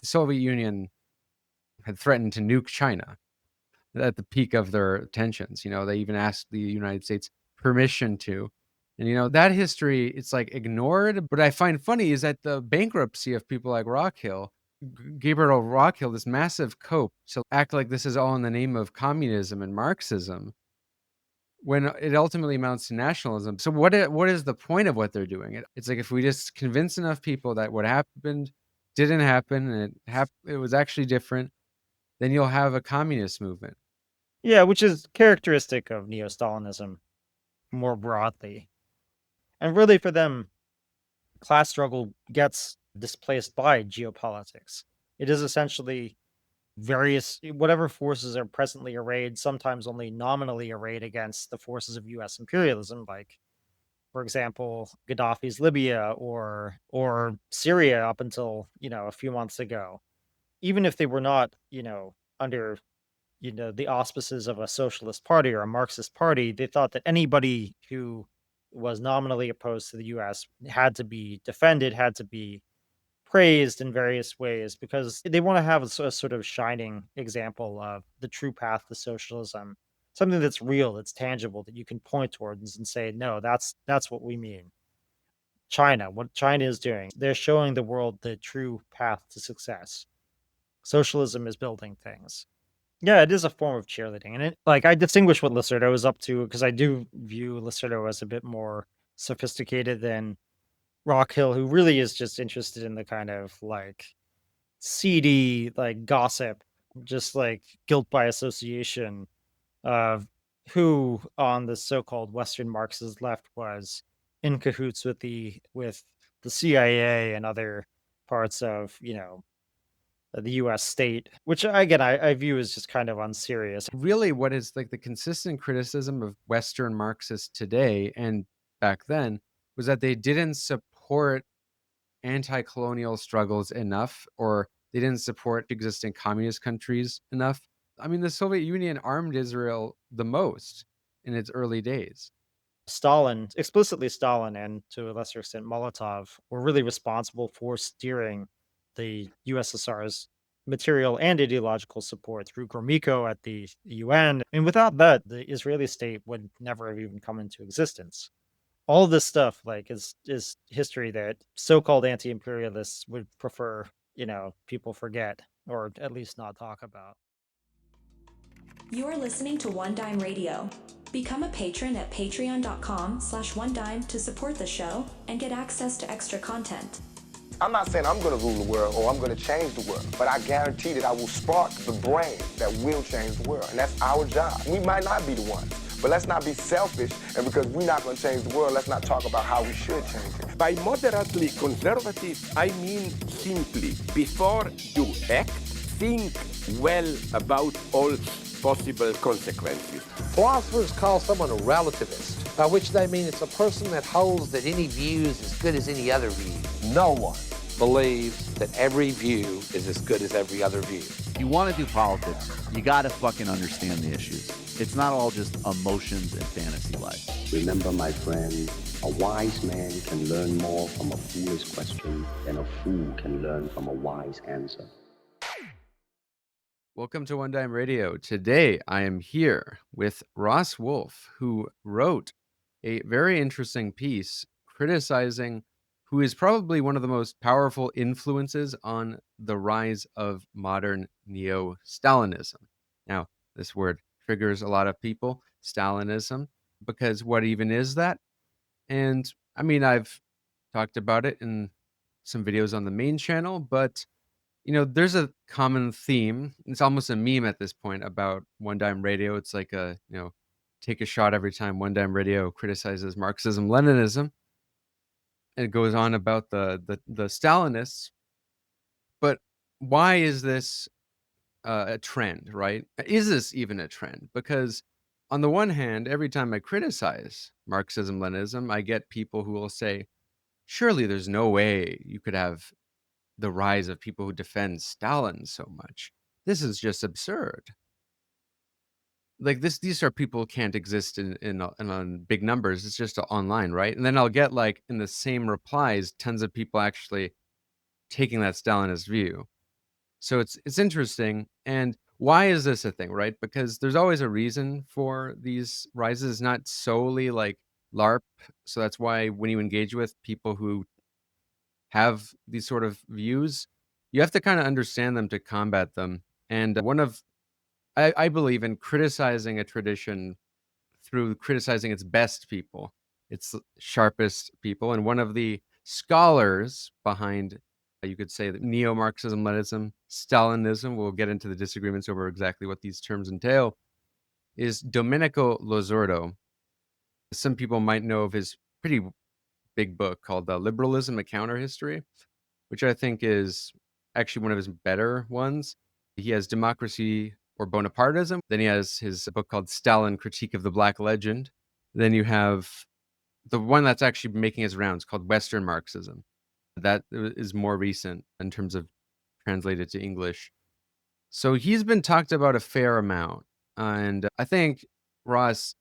the Soviet Union had threatened to nuke China at the peak of their tensions. They even asked the United States permission to. And that history, it's like ignored. But I find funny is that the bankruptcy of people like Rockhill, Gabriel Rockhill, this massive cope to act like this is all in the name of communism and Marxism, when it ultimately amounts to nationalism. So what is the point of what they're doing? It's like, if we just convince enough people that what happened didn't happen, and it was actually different, then you'll have a communist movement. Yeah, which is characteristic of Neo-Stalinism more broadly. And really for them, class struggle gets displaced by geopolitics. It is essentially whatever forces are presently arrayed, sometimes only nominally arrayed against the forces of US imperialism, like, for example, Gaddafi's Libya or Syria up until, a few months ago. Even if they were not, under, the auspices of a socialist party or a Marxist party, they thought that anybody who was nominally opposed to the US had to be defended, had to be praised in various ways, because they want to have a sort of shining example of the true path to socialism, something that's real, that's tangible, that you can point towards and say, no, that's what we mean. China, what China is doing, they're showing the world the true path to success. Socialism is building things. Yeah, it is a form of cheerleading, and I distinguish what Losurdo is up to, because I do view Losurdo as a bit more sophisticated than Rockhill, who really is just interested in the kind of seedy gossip, just like guilt by association of who on the so-called Western Marxist left was in cahoots with the CIA and other parts of the U.S. state, which again I view as just kind of unserious. Really, what is like the consistent criticism of Western Marxists today and back then was that they didn't support anti-colonial struggles enough, or they didn't support existing communist countries enough. I mean, the Soviet Union armed Israel the most in its early days. Stalin, explicitly Stalin, and to a lesser extent Molotov, were really responsible for steering the USSR's material and ideological support through Gromyko at the UN. And without that, the Israeli state would never have even come into existence. All of this stuff is history that so-called anti-imperialists would prefer, people forget, or at least not talk about. You are listening to One Dime Radio. Become a patron at patreon.com/onedime to support the show and get access to extra content. I'm not saying I'm going to rule the world or I'm going to change the world, but I guarantee that I will spark the brain that will change the world. And that's our job. We might not be the ones, but let's not be selfish. And because we're not going to change the world, let's not talk about how we should change it. By moderately conservative, I mean simply, before you act, think well about all possible consequences. Philosophers call someone a relativist, by which they mean it's a person that holds that any view is as good as any other view. No one believes that every view is as good as every other view. If you want to do politics, you got to fucking understand the issues. It's not all just emotions and fantasy life. Remember, my friend, a wise man can learn more from a foolish question than a fool can learn from a wise answer. Welcome to One Dime Radio. Today, I am here with Ross Wolfe, who wrote a very interesting piece criticizing who is probably one of the most powerful influences on the rise of modern Neo-Stalinism. Now, this word triggers a lot of people, Stalinism, because what even is that? And I mean, I've talked about it in some videos on the main channel, but there's a common theme. It's almost a meme at this point about One Dime Radio. It's like take a shot every time One Dime Radio criticizes Marxism-Leninism. And it goes on about the Stalinists. But why is this a trend, right? Is this even a trend? Because on the one hand, every time I criticize Marxism-Leninism, I get people who will say, surely there's no way you could have the rise of people who defend Stalin so much. This is just absurd. Like these are people who can't exist in big numbers. It's just online, right? And then I'll get in the same replies, tons of people actually taking that Stalinist view. So it's interesting. And why is this a thing, right? Because there's always a reason for these rises, not solely like LARP. So that's why when you engage with people who have these sort of views, you have to kind of understand them to combat them. And I believe in criticizing a tradition through criticizing its best people, its sharpest people. And one of the scholars behind, you could say, that Neo-Marxism-Leninism, Stalinism, we'll get into the disagreements over exactly what these terms entail, is Domenico Losurdo. Some people might know of his pretty big book called Liberalism, A Counter History, which I think is actually one of his better ones. He has Democracy or Bonapartism. Then he has his book called Stalin, Critique of the Black Legend. Then you have the one that's actually making his rounds called Western Marxism. That is more recent in terms of translated to English. So he's been talked about a fair amount. And I think, Ross,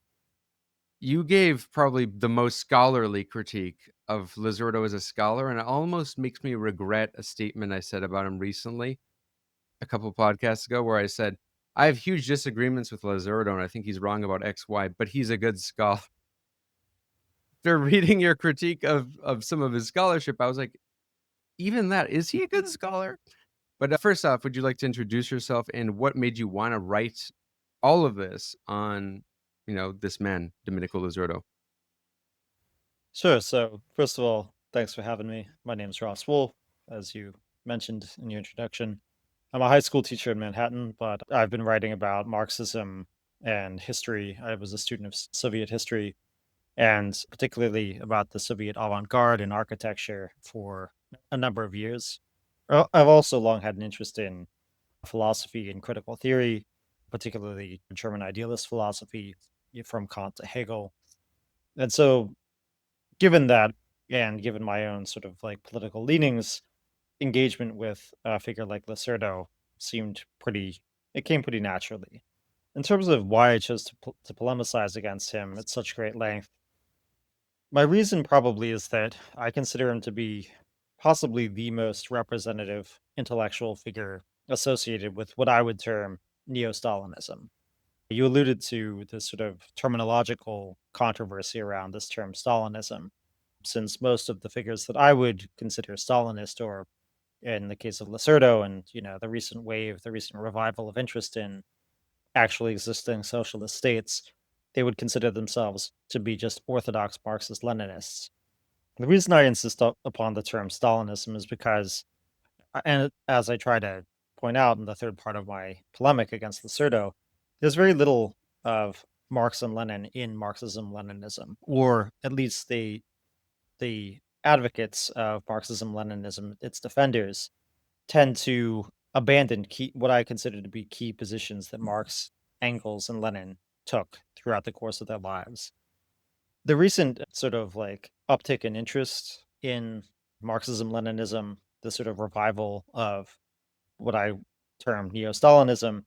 you gave probably the most scholarly critique of Lizardo as a scholar, and it almost makes me regret a statement I said about him recently, a couple podcasts ago, where I said, I have huge disagreements with Lizardo, and I think he's wrong about X, Y, but he's a good scholar. After reading your critique of some of his scholarship, I was like, even that, is he a good scholar? But first off, would you like to introduce yourself and what made you want to write all of this on, this man, Domenico Losurdo? Sure. So, first of all, thanks for having me. My name is Ross Wolfe, as you mentioned in your introduction. I'm a high school teacher in Manhattan, but I've been writing about Marxism and history. I was a student of Soviet history and particularly about the Soviet avant garde and architecture for a number of years. I've also long had an interest in philosophy and critical theory, particularly German idealist philosophy from Kant to Hegel. And so, given that, and given my own sort of like political leanings, engagement with a figure like Lacerdo seemed it came pretty naturally. In terms of why I chose to polemicize against him at such great length, my reason probably is that I consider him to be possibly the most representative intellectual figure associated with what I would term Neo-Stalinism. You alluded to the sort of terminological controversy around this term Stalinism, since most of the figures that I would consider Stalinist, or in the case of Lacerdo and the recent wave, the recent revival of interest in actually existing socialist states, they would consider themselves to be just orthodox Marxist Leninists. The reason I insist upon the term Stalinism is because, and as I try to point out in the third part of my polemic against Lacerdo, there's very little of Marx and Lenin in Marxism-Leninism, or at least the advocates of Marxism-Leninism, its defenders, tend to abandon what I consider to be key positions that Marx, Engels, and Lenin took throughout the course of their lives. The recent sort of like uptick in interest in Marxism-Leninism, the sort of revival of what I term Neo-Stalinism,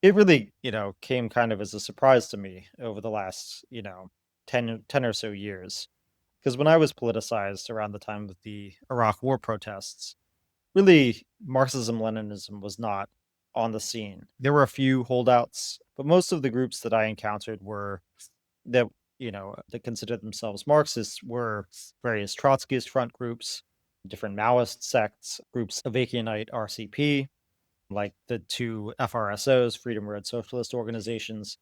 it really, came kind of as a surprise to me over the last, 10 or so years. Because when I was politicized around the time of the Iraq War protests, really, Marxism Leninism was not on the scene. There were a few holdouts, but most of the groups that I encountered that that considered themselves Marxists were various Trotskyist front groups, different Maoist sects, groups of Akinite RCP, like the two FRSOs, Freedom Road Socialist Organizations,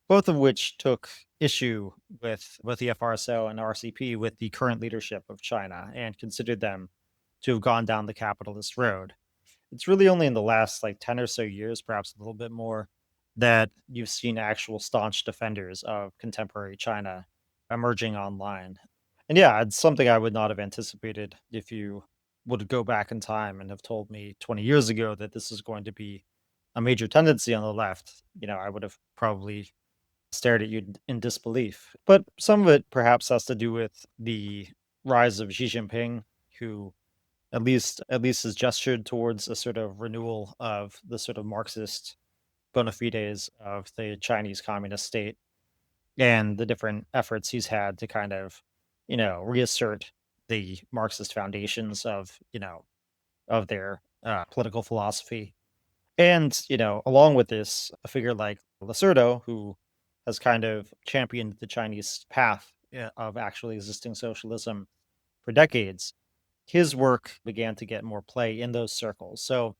both of which took issue with both the FRSO and RCP with the current leadership of China and considered them to have gone down the capitalist road. It's really only in the last like 10 or so years, perhaps a little bit more, that you've seen actual staunch defenders of contemporary China emerging online. And yeah, it's something I would not have anticipated if you would go back in time and have told me 20 years ago that this is going to be a major tendency on the left. I would have probably stared at you in disbelief. But some of it perhaps has to do with the rise of Xi Jinping, who at least has gestured towards a sort of renewal of the sort of Marxist bona fides of the Chinese Communist state and the different efforts he's had to kind of, reassert the Marxist foundations of, of their political philosophy. And, along with this, a figure like Losurdo, who has kind of championed the Chinese path of actually existing socialism for decades, his work began to get more play in those circles. So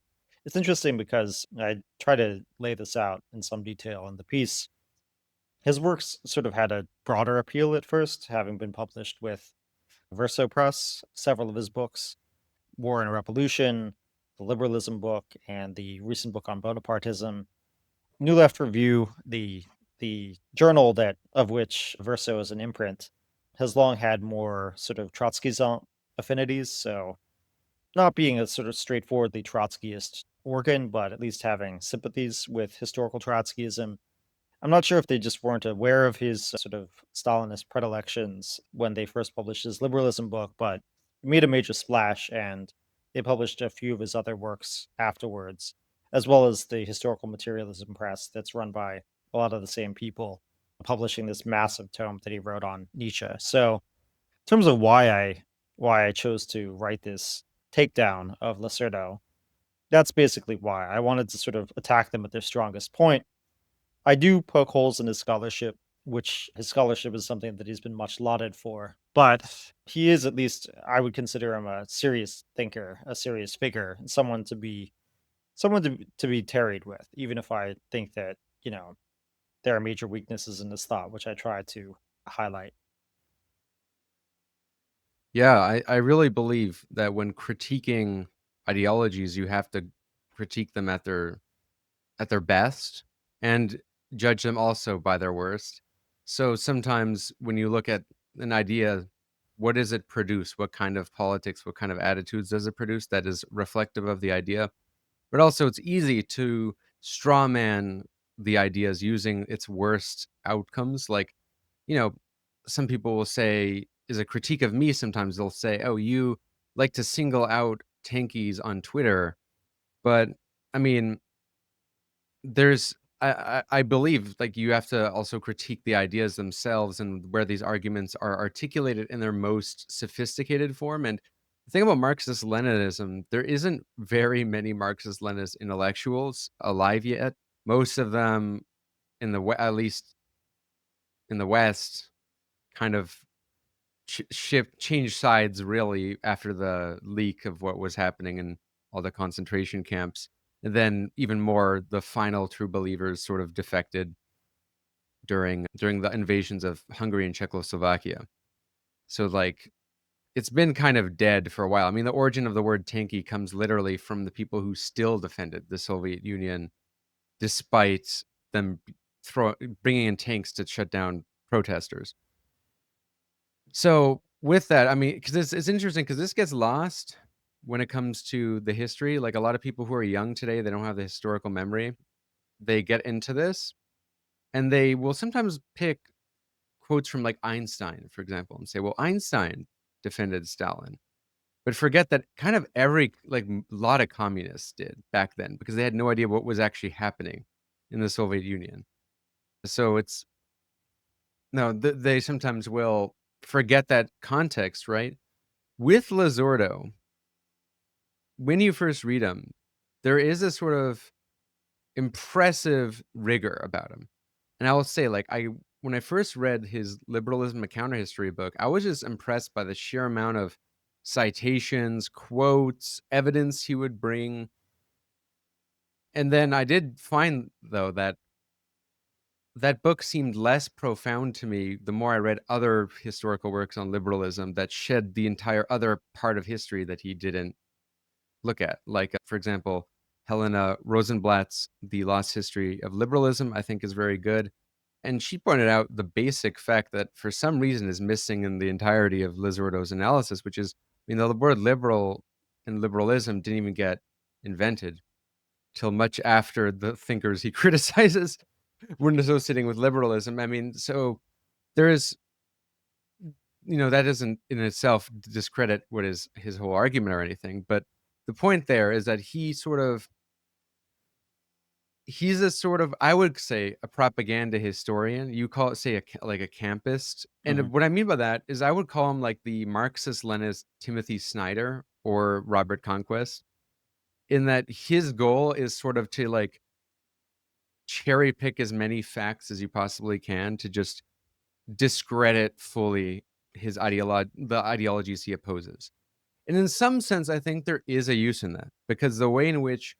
it's interesting because I try to lay this out in some detail in the piece. His works sort of had a broader appeal at first, having been published with Verso Press, several of his books, War and Revolution, the Liberalism book, and the recent book on Bonapartism. New Left Review, the journal that of which Verso is an imprint, has long had more sort of Trotskyism affinities. So not being a sort of straightforwardly Trotskyist organ, but at least having sympathies with historical Trotskyism. I'm not sure if they just weren't aware of his sort of Stalinist predilections when they first published his liberalism book, but it made a major splash, and they published a few of his other works afterwards, as well as the historical materialism press that's run by a lot of the same people, publishing this massive tome that he wrote on Nietzsche. So, in terms of why I chose to write this takedown of Lacerdo, that's basically why I wanted to sort of attack them at their strongest point. I do poke holes in his scholarship, which his scholarship is something that he's been much lauded for. But he is, at least I would consider him, a serious thinker, a serious figure, and someone to be tarried with, even if I think that, there are major weaknesses in his thought, which I try to highlight. Yeah, I really believe that when critiquing ideologies, you have to critique them at their best and judge them also by their worst. So sometimes when you look at an idea, what does it produce? What kind of politics, what kind of attitudes does it produce that is reflective of the idea? But also it's easy to straw man the ideas using its worst outcomes. Like, you know, some people will say, is a critique of me, sometimes they'll say, oh, you like to single out tankies on Twitter. But I mean, there's I believe like you have to also critique the ideas themselves and where these arguments are articulated in their most sophisticated form. And the thing about Marxist-Leninism, there isn't very many Marxist-Leninist intellectuals alive yet. Most of them at least in the West, kind of changed sides really after the leak of what was happening in all the concentration camps. And then even more, the final true believers sort of defected during the invasions of Hungary and Czechoslovakia. So like it's been kind of dead for a while. I mean, the origin of the word tanky comes literally from the people who still defended the Soviet Union despite them bringing in tanks to shut down protesters. So with that, I mean, because it's interesting because this gets lost when it comes to the history. Like a lot of people who are young today, they don't have the historical memory. They get into this and they will sometimes pick quotes from like Einstein, for example, and say, well, Einstein defended Stalin, but forget that kind of every like lot of communists did back then because they had no idea what was actually happening in the Soviet Union. So it's no, they sometimes will forget that context, right? With Losurdo, when you first read him, there is a sort of impressive rigor about him. And I will say, like, when I first read his Liberalism, a Counter History book, I was just impressed by the sheer amount of citations, quotes, evidence he would bring. And then I did find, though, that book seemed less profound to me the more I read other historical works on liberalism that shed the entire other part of history that he didn't look at. Like, for example, Helena Rosenblatt's The Lost History of Liberalism, I think is very good. And she pointed out the basic fact that for some reason is missing in the entirety of Losurdo's analysis, which is, I mean, the word liberal and liberalism didn't even get invented till much after the thinkers he criticizes were associating with liberalism. I mean, so there is, that doesn't in itself discredit what is his whole argument or anything. But the point there is that he's a sort of, I would say, a propaganda historian. You call it, say, like a campist. And what I mean by that is I would call him like the Marxist-Leninist Timothy Snyder or Robert Conquest. in that his goal is sort of to like cherry pick as many facts as you possibly can to just discredit fully the ideologies he opposes. And in some sense, I think there is a use in that, because the way in which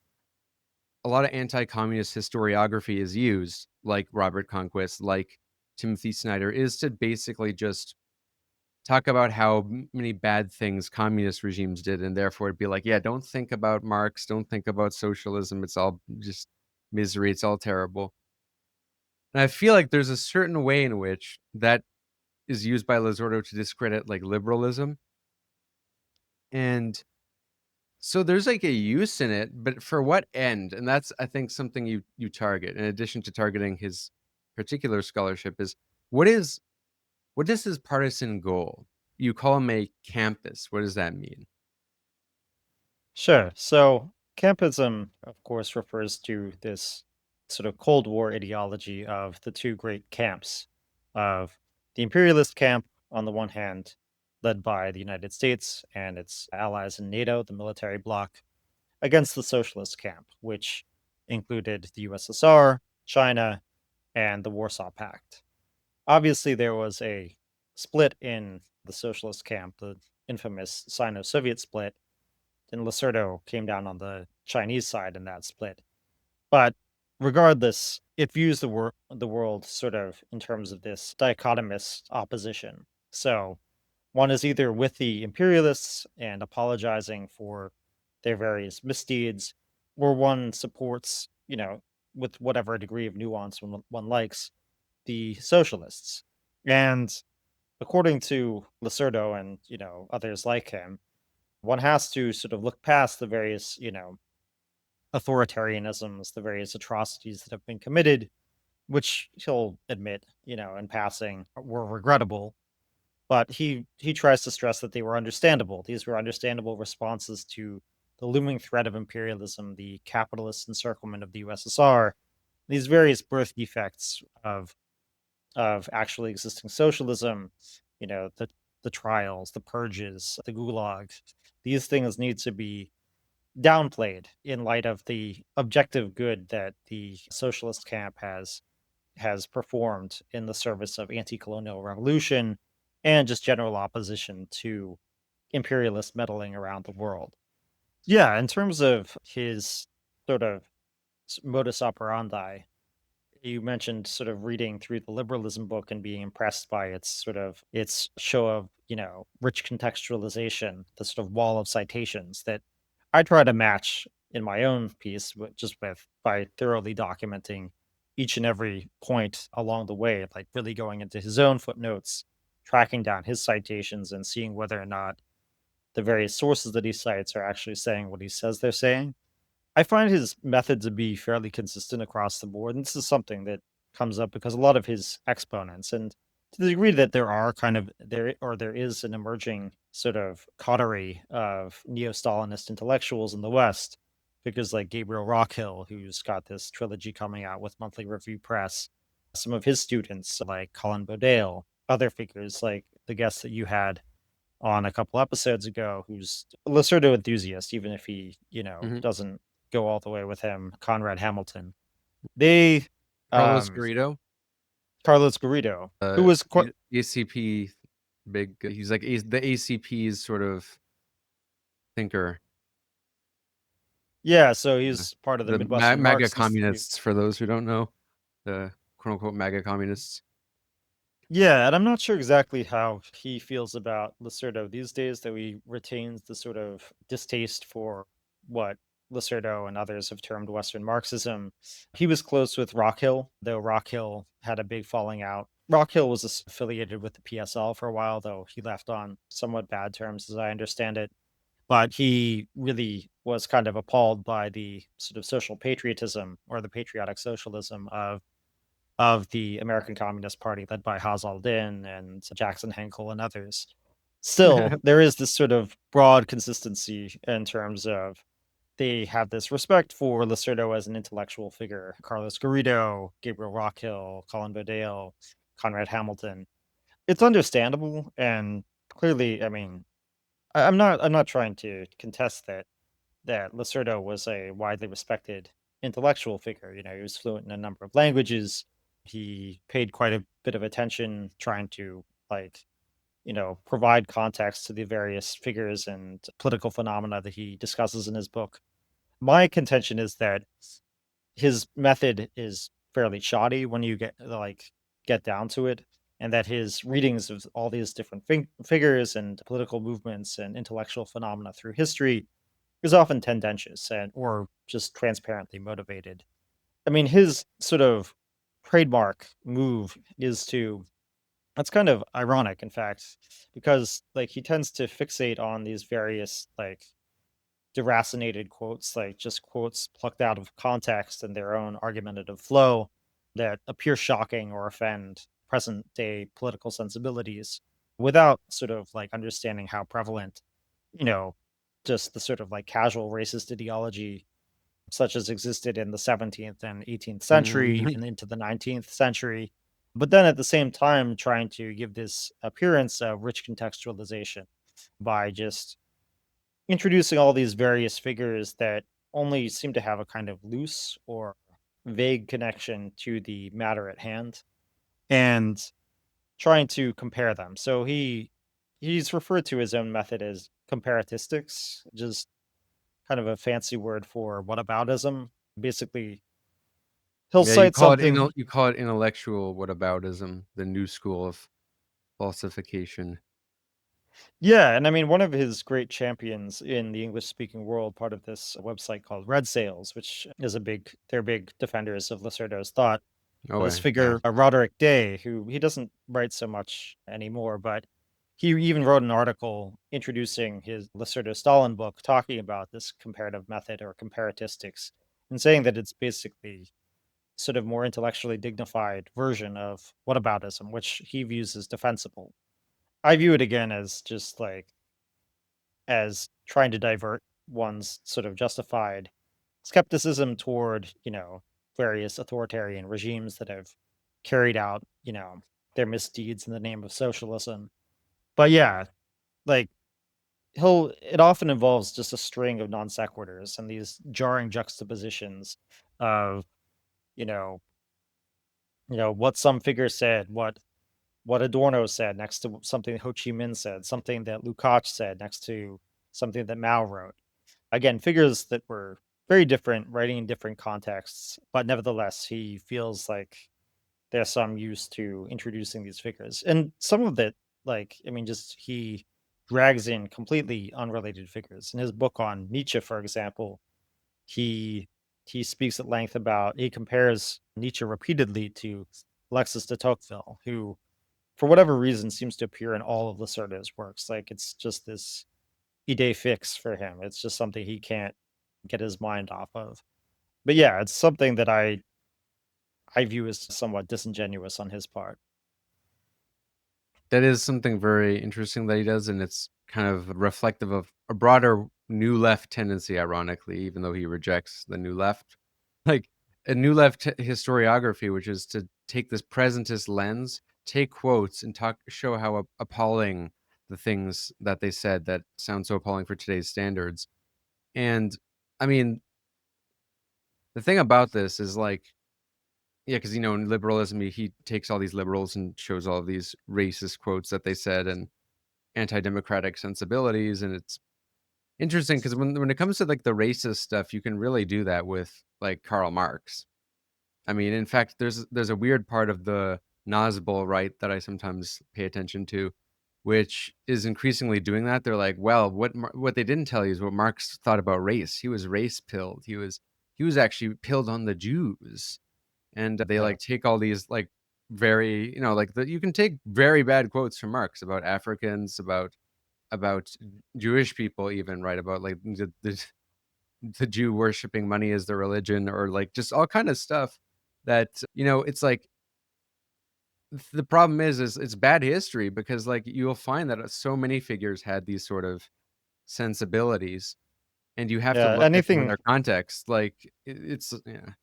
a lot of anti-communist historiography is used, like Robert Conquest, like Timothy Snyder, is to basically just talk about how many bad things communist regimes did, and therefore it'd be like, yeah, don't think about Marx, don't think about socialism, it's all just misery, it's all terrible. And I feel like there's a certain way in which that is used by Losurdo to discredit like liberalism. And so there's like a use in it, but for what end? And that's, I think, something you target in addition to targeting his particular scholarship is what is his partisan goal? You call him a campus. What does that mean? Sure. So Campism, of course, refers to this sort of Cold War ideology of the two great camps of the imperialist camp on the one hand, led by the United States and its allies in NATO, the military bloc, against the socialist camp, which included the USSR, China, and the Warsaw Pact. Obviously, there was a split in the socialist camp, the infamous Sino-Soviet split, and Losurdo came down on the Chinese side in that split. But regardless, it views the world sort of in terms of this dichotomous opposition. So one is either with the imperialists and apologizing for their various misdeeds, or one supports, with whatever degree of nuance one likes, the socialists. And according to Losurdo and, others like him, one has to sort of look past the various, authoritarianisms, the various atrocities that have been committed, which he'll admit, in passing were regrettable. But he tries to stress that they were understandable. These were understandable responses to the looming threat of imperialism, the capitalist encirclement of the USSR, these various birth defects of actually existing socialism, the trials, the purges, the gulag. These things need to be downplayed in light of the objective good that the socialist camp has performed in the service of anti-colonial revolution and just general opposition to imperialist meddling around the world. Yeah, in terms of his sort of modus operandi, you mentioned sort of reading through the liberalism book and being impressed by its show of, rich contextualization, the sort of wall of citations that I try to match in my own piece by thoroughly documenting each and every point along the way, like really going into his own footnotes, tracking down his citations and seeing whether or not the various sources that he cites are actually saying what he says they're saying. I find his method to be fairly consistent across the board, and this is something that comes up because a lot of his exponents, and to the degree that there is an emerging sort of coterie of neo-Stalinist intellectuals in the West, figures like Gabriel Rockhill, who's got this trilogy coming out with Monthly Review Press, some of his students like Colin Bodale, other figures like the guest that you had on a couple episodes ago, who's a Losurdo enthusiast, even if he, Mhm. doesn't go all the way with him, Conrad Hamilton. They, Carlos um, Garrido, Carlos Garrido, who was quite, ACP, he's like the ACP's sort of thinker. yeah, so Yeah. he's part of the The Midwestern MAGA Marxists. communists, for those who don't know, the quote unquote MAGA communists. Yeah, and I'm not sure exactly how he feels about Losurdo these days, though he retains the sort of distaste for what Losurdo and others have termed Western Marxism. He was close with Rockhill, though Rockhill had a big falling out. Rockhill was affiliated with the PSL for a while, though he left on somewhat bad terms, as I understand it. But he really was kind of appalled by the sort of social patriotism or the patriotic socialism of the American Communist Party, led by Haz al-Din and Jackson Henkel and others. Still, there is this sort of broad consistency in terms of they have this respect for Losurdo as an intellectual figure. Carlos Garrido, Gabriel Rockhill, Colin Bodale, Conrad Hamilton. It's understandable, and clearly, I mean, I'm not trying to contest that that Losurdo was a widely respected intellectual figure. He was fluent in a number of languages. He paid quite a bit of attention trying to, like, provide context to the various figures and political phenomena that he discusses in his book. My contention is that his method is fairly shoddy when you get down to it, and that his readings of all these different figures and political movements and intellectual phenomena through history is often tendentious and or just transparently motivated. I mean, his sort of trademark move is to that's kind of ironic, in fact, because he tends to fixate on these various deracinated quotes, like just quotes plucked out of context and their own argumentative flow that appear shocking or offend present day political sensibilities without sort of understanding how prevalent, you know, just the sort of casual racist ideology such as existed in the 17th and 18th century, Mhm. even into the 19th century. But then at the same time, trying to give this appearance of rich contextualization by just introducing all these various figures that only seem to have a kind of loose or vague connection to the matter at hand and trying to compare them. So he's referred to his own method as comparatistics, just kind of a fancy word for whataboutism. Basically, he'll Yeah, you cite call it something. intellectual whataboutism, the new school of falsification. Yeah, and I mean, one of his great champions in the English-speaking world, part of this website called Red Sails, which is they're big defenders of Lacerdo's thought. Oh, This yeah. figure, Roderick Day, who he doesn't write so much anymore, but he even wrote an article introducing his Lacerdo Stalin book, talking about this comparative method or comparatistics, and saying that it's basically sort of more intellectually dignified version of whataboutism, which he views as defensible. I view it again as just as trying to divert one's sort of justified skepticism toward, various authoritarian regimes that have carried out, their misdeeds in the name of socialism. But yeah, like it often involves just a string of non sequiturs and these jarring juxtapositions of, you know, what some figure said, what Adorno said next to something Ho Chi Minh said, something that Lukács said next to something that Mao wrote. Again, figures that were very different, writing in different contexts, but nevertheless, he feels like there's some use to introducing these figures. And some of it, I mean, just he drags in completely unrelated figures. In his book on Nietzsche, for example, he he speaks at length about he compares Nietzsche repeatedly to Alexis de Tocqueville, who for whatever reason seems to appear in all of Lacerda's works. Like it's just this idée fixe for him. It's just something he can't get his mind off of. But yeah, it's something that I view as somewhat disingenuous on his part. That is something very interesting that he does, and it's kind of reflective of a broader new left tendency, ironically, even though he rejects the new left. Like a new left historiography, which is to take this presentist lens, take quotes, and show how appalling the things that they said that sound so appalling for today's standards. And I mean, the thing about this is yeah, because in liberalism, he takes all these liberals and shows all of these racist quotes that they said and anti-democratic sensibilities, and it's interesting because when it comes to the racist stuff, you can really do that with Karl Marx. I mean, in fact, there's a weird part of the Nazbol right that I sometimes pay attention to, which is increasingly doing that. They're like, well, what they didn't tell you is what Marx thought about race. He was race pilled. He was actually pilled on the Jews, and they Yeah. take all these very you can take very bad quotes from Marx about Africans, about Jewish people, even right about the Jew worshiping money as their religion, or just all kind of stuff that it's the problem is it's bad history, because you'll find that so many figures had these sort of sensibilities, and you have to Yeah. look at them in their context. It's yeah.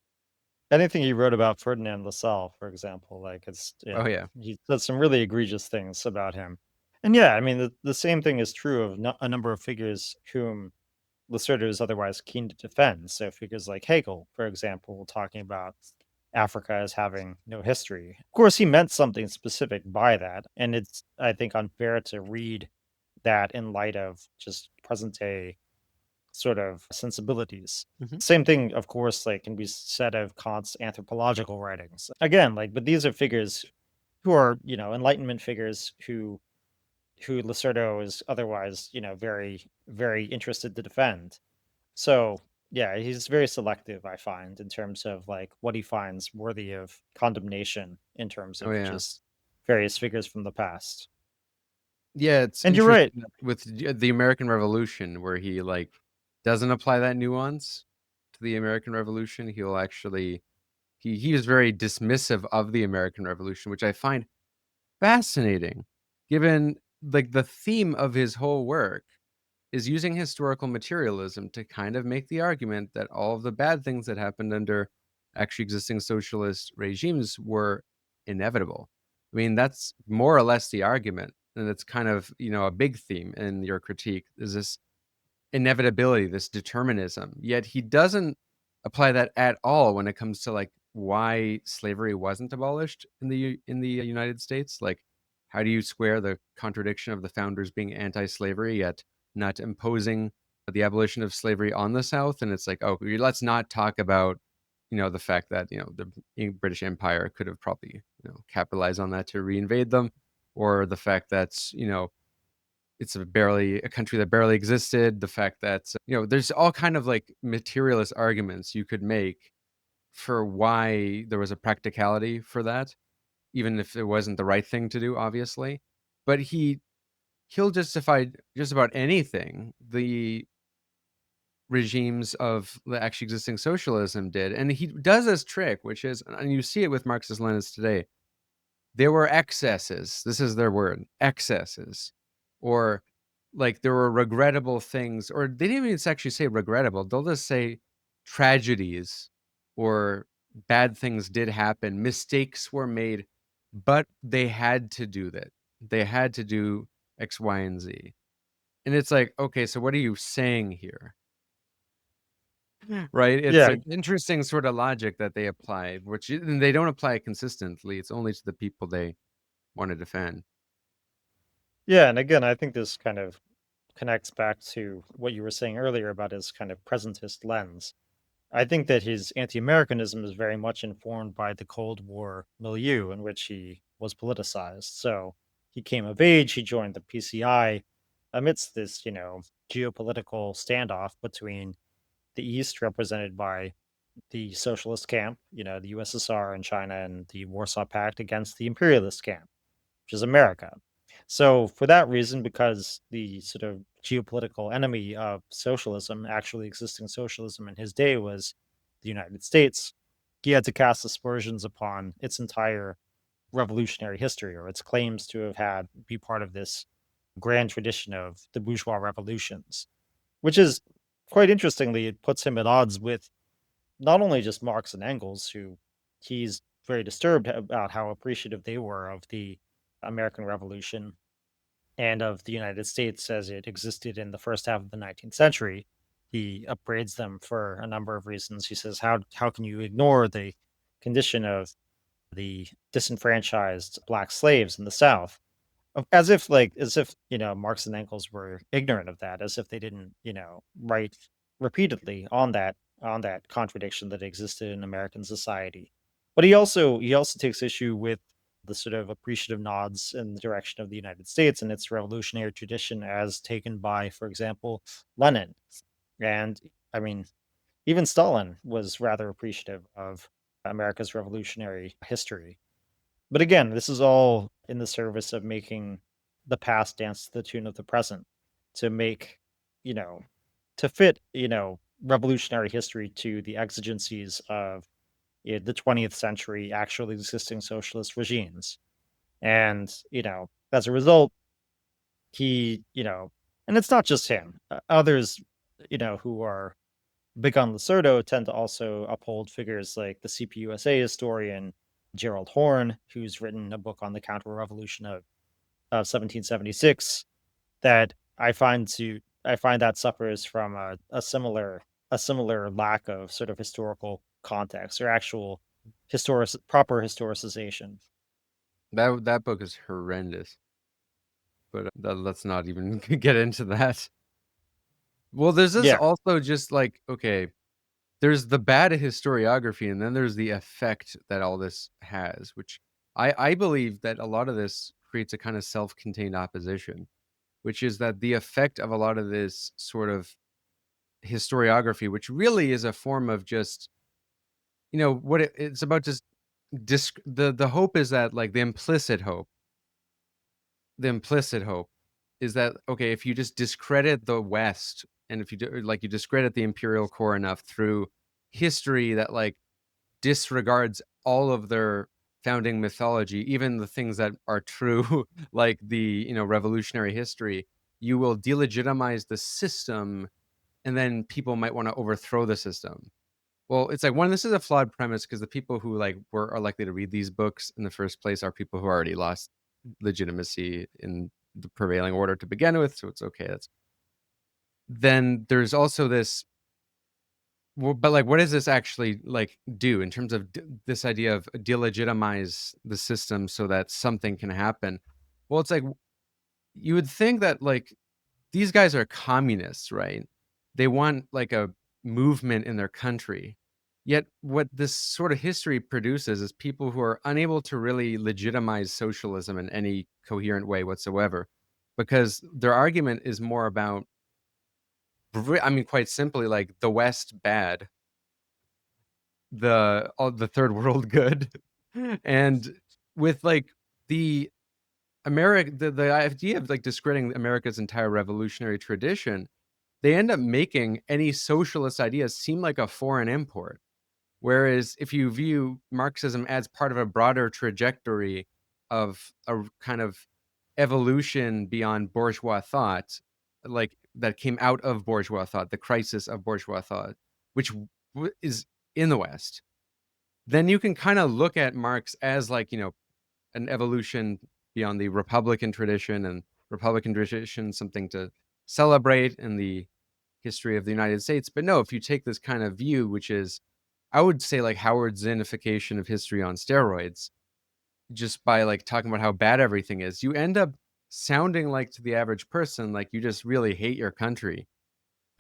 Anything he wrote about Ferdinand Lassalle, for example, it's Oh yeah. he said some really egregious things about him. And yeah, I mean the same thing is true of a number of figures whom Losurdo is otherwise keen to defend. So figures like Hegel, for example, talking about Africa as having no history. Of course, he meant something specific by that, and it's, I think, unfair to read that in light of just present day sort of sensibilities. Mhm. Same thing, of course, like can be said of Kant's anthropological writings. Again, like, but these are figures who are, Enlightenment figures who Lacerdo is otherwise, very, very interested to defend. So yeah, he's very selective, I find, in terms of like what he finds worthy of condemnation in terms Oh of yeah. just various figures from the past. Yeah, it's And you're right. interesting that with the American Revolution where he, like, doesn't apply that nuance to the American Revolution. He'll actually he is very dismissive of the American Revolution, which I find fascinating given, like, the theme of his whole work is using historical materialism to kind of make the argument that all of the bad things that happened under actually existing socialist regimes were inevitable. I mean, that's more or less the argument, and it's kind of, a big theme in your critique is this inevitability, this determinism. Yet he doesn't apply that at all when it comes to like why slavery wasn't abolished in the United States. Like, how do you square the contradiction of the founders being anti-slavery yet not imposing the abolition of slavery on the South? And it's like, oh, let's not talk about the fact that the British Empire could have probably capitalized on that to reinvade them, or the fact that it's a country that barely existed. The fact that there's all kind of like materialist arguments you could make for why there was a practicality for that, even if it wasn't the right thing to do, obviously. But he'll justify just about anything the regimes of the actually existing socialism did, and he does this trick, which is, and you see it with Marxist-Leninists today. There were excesses. This is their word, excesses. Or like there were regrettable things, or they didn't even actually say regrettable. They'll just say tragedies or bad things did happen. Mistakes were made, but they had to do that. They had to do X, Y, and Z. And it's like, okay, so what are you saying here? Right? It's Yeah, an interesting sort of logic that they apply, and they don't apply it consistently. It's only to the people they want to defend. yeah, and again, I think this kind of connects back to what you were saying earlier about his kind of presentist lens. I think that his anti-Americanism is very much informed by the Cold War milieu in which he was politicized. So he came of age, he joined the PCI amidst this, geopolitical standoff between the East, represented by the socialist camp, the USSR and China and the Warsaw Pact, against the imperialist camp, which is America. So, for that reason, because the sort of geopolitical enemy of socialism, actually existing socialism in his day, was the United States, he had to cast aspersions upon its entire revolutionary history, or its claims to have had be part of this grand tradition of the bourgeois revolutions, which is quite interestingly, it puts him at odds with not only just Marx and Engels, who he's very disturbed about how appreciative they were of the American Revolution and of the United States as it existed in the first half of the 19th century. He upbraids them for a number of reasons. He says, how can you ignore the condition of the disenfranchised black slaves in the South? As if, Marx and Engels were ignorant of that, as if they didn't, write repeatedly on that contradiction that existed in American society. But he also takes issue with the sort of appreciative nods in the direction of the United States and its revolutionary tradition as taken by, for example, Lenin. And I mean, even Stalin was rather appreciative of America's revolutionary history. But again, this is all in the service of making the past dance to the tune of the present, to make, you know, to fit, revolutionary history to the exigencies of the 20th century actually existing socialist regimes. And, as a result, and it's not just him, others, who are big on Lacerdo tend to also uphold figures like the CPUSA historian Gerald Horne, who's written a book on the counter revolution of 1776 that I find to I find that suffers from a similar lack of sort of historical context or actual proper historicization. That book is horrendous, but let's not even get into that. Well, there's this Yeah, also just like, okay, there's the bad historiography, and then there's the effect that all this has, which I believe that a lot of this creates a kind of self-contained opposition, which is that the effect of a lot of this sort of historiography, which really is a form of just, what it's about, just the hope is that, like, the implicit hope is that, okay, if you just discredit the West, and if you do, like, you discredit the imperial core enough through history that, like, disregards all of their founding mythology, even the things that are true, like the, revolutionary history, you will delegitimize the system, and then people might want to overthrow the system. Well, it's like, one, this is a flawed premise because the people who like are likely to read these books in the first place are people who already lost legitimacy in the prevailing order to begin with, so it's okay. Then there's also this. Well, but, like, what does this actually, like, do in terms of this idea of delegitimize the system so that something can happen? Well, it's like, you would think that, like, these guys are communists, right? They want, like, a movement in their country. Yet what this sort of history produces is people who are unable to really legitimize socialism in any coherent way whatsoever, because their argument is more about, I mean, quite simply, like, the West bad, the third world good. And with, like, the the idea of, like, discrediting America's entire revolutionary tradition, they end up making any socialist ideas seem like a foreign import. Whereas if you view Marxism as part of a broader trajectory of a kind of evolution beyond bourgeois thought, like, that came out of bourgeois thought, the crisis of bourgeois thought, which is in the West, then you can kind of look at Marx as, like, an evolution beyond the Republican tradition, and Republican tradition something to celebrate in the history of the United States. But no, if you take this kind of view, which is, I would say, like, Howard Zinnification of history on steroids, just by, like, talking about how bad everything is, you end up sounding like, to the average person, like you just really hate your country.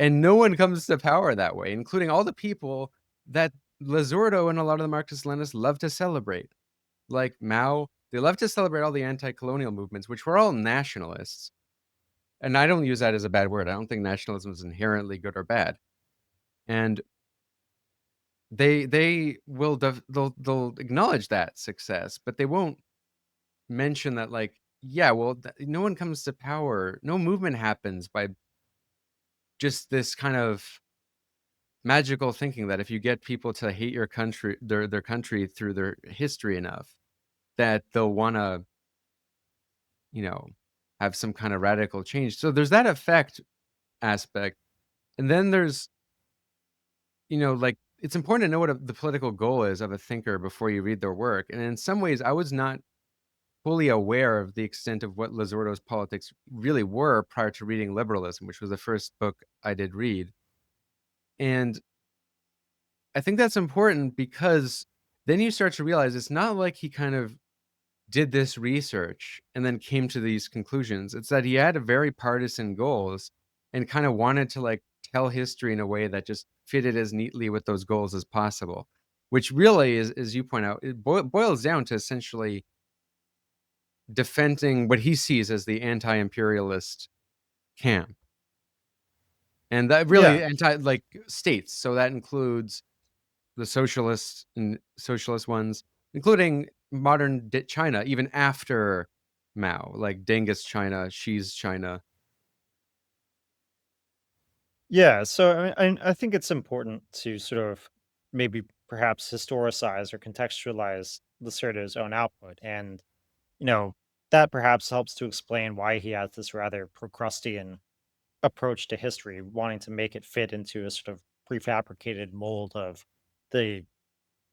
And no one comes to power that way, including all the people that Losurdo and a lot of the Marxist-Leninists love to celebrate. Like Mao, they love to celebrate all the anti-colonial movements, which were all nationalists. And I don't use that as a bad word. I don't think nationalism is inherently good or bad. And they will they'll acknowledge that success, but they won't mention that, like, yeah, well, no one comes to power. No movement happens by just this kind of magical thinking that if you get people to hate your country, their country through their history enough, that they'll want to, you know, have some kind of radical change. So there's that effect aspect. And then there's, like, it's important to know what the political goal is of a thinker before you read their work. And in some ways, I was not fully aware of the extent of what Losurdo's politics really were prior to reading Liberalism, which was the first book I did read. And I think that's important because then you start to realize it's not like he kind of did this research and then came to these conclusions. It's that he had a very partisan goals and kind of wanted to, like, tell history in a way that just fitted as neatly with those goals as possible, which really is, as you point out, it boils down to essentially defending what he sees as the anti-imperialist camp. And that yeah, really anti, like, states. So that includes the socialists and socialist ones, including modern China, even after Mao, like Deng's China, Xi's China. yeah. So I think it's important to sort of maybe perhaps historicize or contextualize Lacerda's own output, and you know that perhaps helps to explain why he has this rather Procrustean approach to history, wanting to make it fit into a sort of prefabricated mold of the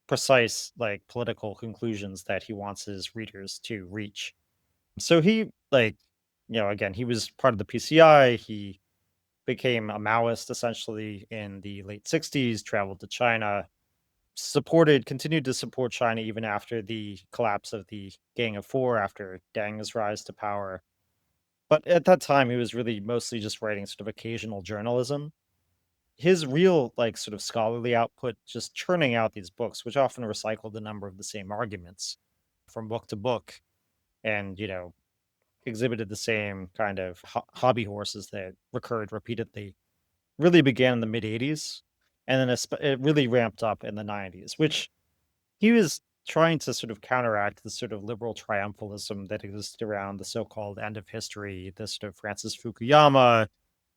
precise, like, political conclusions that he wants his readers to reach. So he, like, again, he was part of the PCI. He became a Maoist essentially in the late 60s, traveled to China, continued to support China even after the collapse of the Gang of Four, after Deng's rise to power. But at that time, he was really mostly just writing sort of occasional journalism. His real, like, sort of scholarly output, just churning out these books, which often recycled a number of the same arguments from book to book, and, exhibited the same kind of hobby horses that recurred repeatedly, really began in the mid 80s. And then it really ramped up in the 90s, which he was trying to sort of counteract the sort of liberal triumphalism that existed around the so-called end of history, the sort of Francis Fukuyama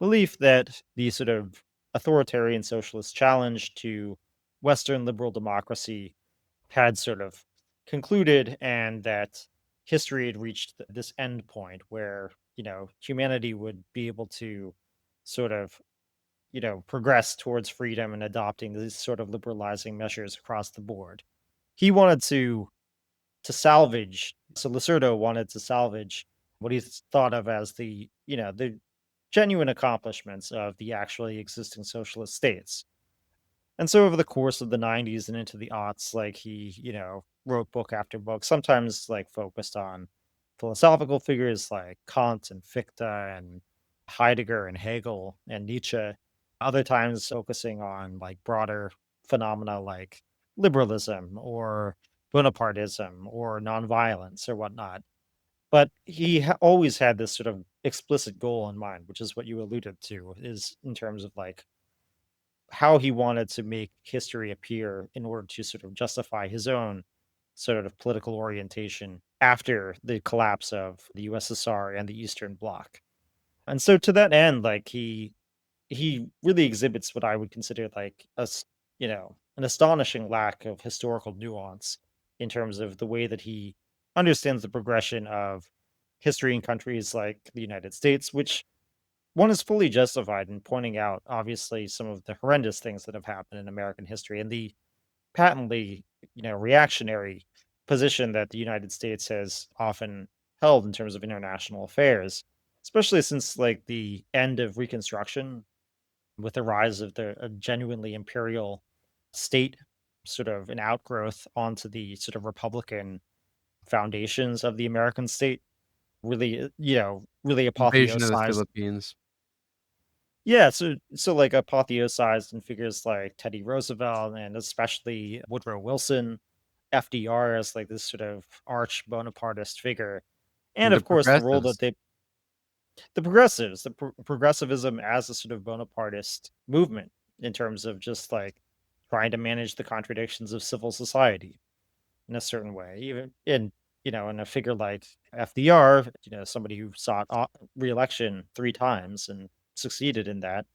belief that the sort of authoritarian socialist challenge to Western liberal democracy had sort of concluded, and that history had reached this end point where, humanity would be able to sort of, progress towards freedom and adopting these sort of liberalizing measures across the board. He wanted to salvage, so Losurdo wanted to salvage what he thought of as the genuine accomplishments of the actually existing socialist states. And so over the course of the 90s and into the aughts, like, he, wrote book after book, sometimes like focused on philosophical figures like Kant and Fichte and Heidegger and Hegel and Nietzsche. Other times focusing on like broader phenomena like liberalism or Bonapartism or nonviolence or whatnot. But he always had this sort of explicit goal in mind, which is what you alluded to, is in terms of like how he wanted to make history appear in order to sort of justify his own sort of political orientation after the collapse of the USSR and the Eastern Bloc. And so to that end, like, he really exhibits what I would consider like an astonishing lack of historical nuance in terms of the way that he understands the progression of history in countries like the United States, which one is fully justified in pointing out, obviously, some of the horrendous things that have happened in American history and the patently, reactionary position that the United States has often held in terms of international affairs, especially since like the end of Reconstruction, with the rise of a genuinely imperial state, sort of an outgrowth onto the sort of republican foundations of the American state, really, really Invasion of the apotheosized. Philippines. Yeah, so like apotheosized in figures like Teddy Roosevelt and especially Woodrow Wilson, FDR as like this sort of arch Bonapartist figure, and And the of course the role that progressives. the progressives, progressivism as a sort of Bonapartist movement in terms of just like trying to manage the contradictions of civil society in a certain way, even in a figure like FDR, somebody who sought re-election 3 times and succeeded in that,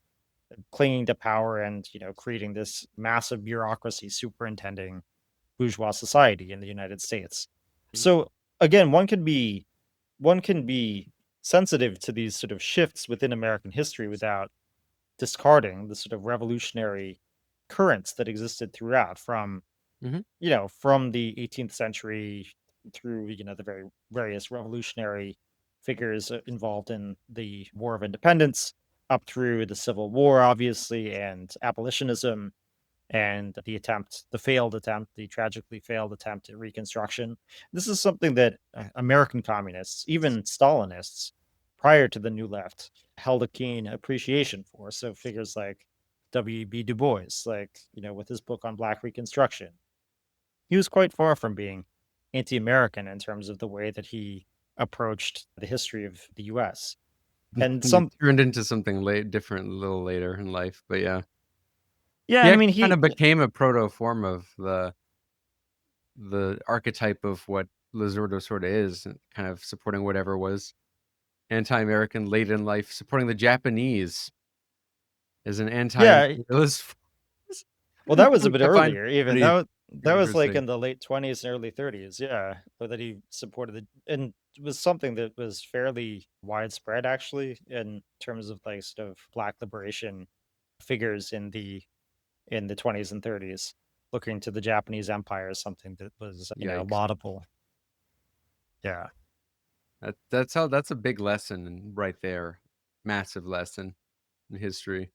clinging to power and creating this massive bureaucracy superintending bourgeois society in the United States. So again, one can be sensitive to these sort of shifts within American history without discarding the sort of revolutionary currents that existed throughout, Mhm. from the 18th century through, the very various revolutionary figures involved in the War of Independence, up through the Civil War, obviously, and abolitionism, and the failed attempt, the tragically failed attempt at Reconstruction. This is something that American communists, even Stalinists, prior to the New Left, held a keen appreciation for. So figures like W.B. Du Bois, like, with his book on Black Reconstruction, he was quite far from being anti-American in terms of the way that he approached the history of the US. And He turned into something different a little later in life, but yeah. yeah, He I mean, actually kind of became a proto form of the archetype of what Losurdo sorta is, and kind of supporting whatever was anti-American late in life, supporting the Japanese as an yeah, anti-imperialist force, well, that was a which bit I find earlier even. pretty That was like interesting. in the late 20s and early 30s, yeah, or that he supported and it was something that was fairly widespread actually in terms of like sort of black liberation figures in the 20s and 30s, looking to the Japanese Empire as something that was, Yikes. laudable. Yeah. That's a big lesson right there. Massive lesson. in history.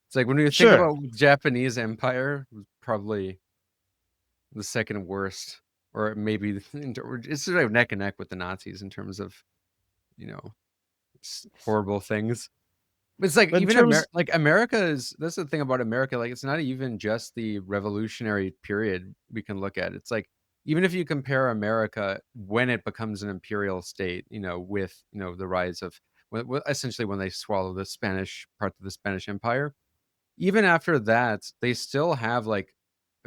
It's like when you think Sure. about Japanese Empire, it was probably the second worst, or maybe it's sort of neck and neck with the Nazis in terms of, you know, horrible things. It's like But in even terms, America is that's the thing about America. Like it's not even just the revolutionary period we can look at. It's like even if you compare America when it becomes an imperial state, with the rise of essentially when they swallow the Spanish part of the Spanish Empire, even after that, they still have like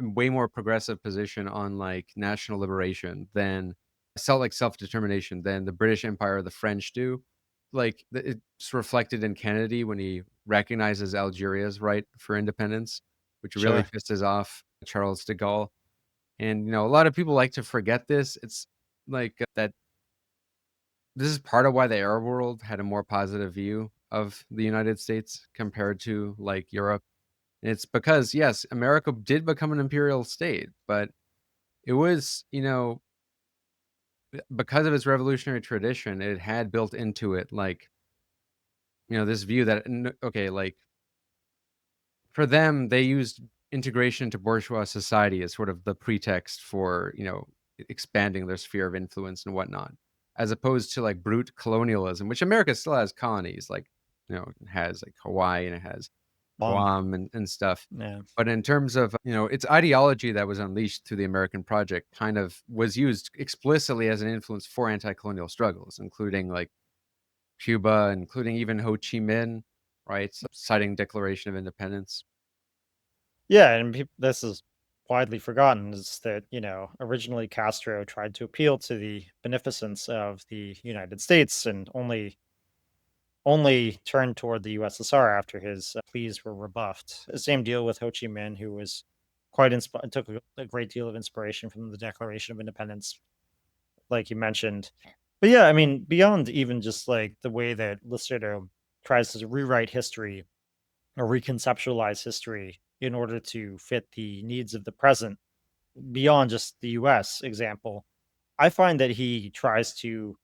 a way more progressive position on like national liberation than self-determination than the British Empire or the French do. Like it's reflected in Kennedy when he recognizes Algeria's right for independence, which really sure. pisses off Charles de Gaulle. And a lot of people like to forget this. It's like that this is part of why the Arab world had a more positive view of the United States compared to like Europe. It's because, yes, America did become an imperial state, but it was, because of its revolutionary tradition, it had built into it, like, this view that, okay, like, for them, they used integration into bourgeois society as sort of the pretext for, expanding their sphere of influence and whatnot, as opposed to like brute colonialism, which America still has colonies, like, it has like Hawaii and it has Guam and stuff. Yeah. But in terms of, its ideology that was unleashed through the American project kind of was used explicitly as an influence for anti-colonial struggles, including like Cuba, including even Ho Chi Minh, right? Citing Declaration of Independence. Yeah, and this is widely forgotten is that, originally Castro tried to appeal to the beneficence of the United States and only turned toward the USSR after his pleas were rebuffed. The same deal with Ho Chi Minh, who was took a great deal of inspiration from the Declaration of Independence, like you mentioned. But yeah, I mean, beyond even just like the way that Losurdo tries to rewrite history or reconceptualize history in order to fit the needs of the present, beyond just the US example, I find that he tries to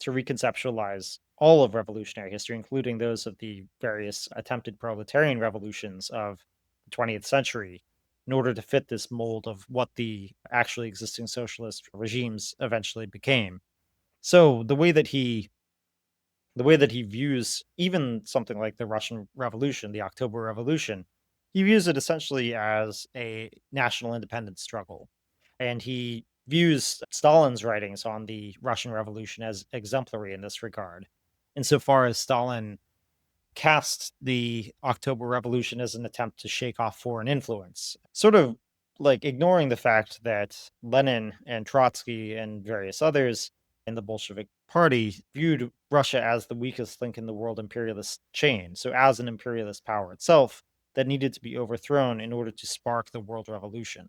reconceptualize all of revolutionary history, including those of the various attempted proletarian revolutions of the 20th century, in order to fit this mold of what the actually existing socialist regimes eventually became. So the way that he views even something like the Russian Revolution, the October Revolution, he views it essentially as a national independence struggle. And he views Stalin's writings on the Russian Revolution as exemplary in this regard, insofar as Stalin cast the October Revolution as an attempt to shake off foreign influence, sort of like ignoring the fact that Lenin and Trotsky and various others in the Bolshevik Party viewed Russia as the weakest link in the world imperialist chain, so as an imperialist power itself that needed to be overthrown in order to spark the world revolution.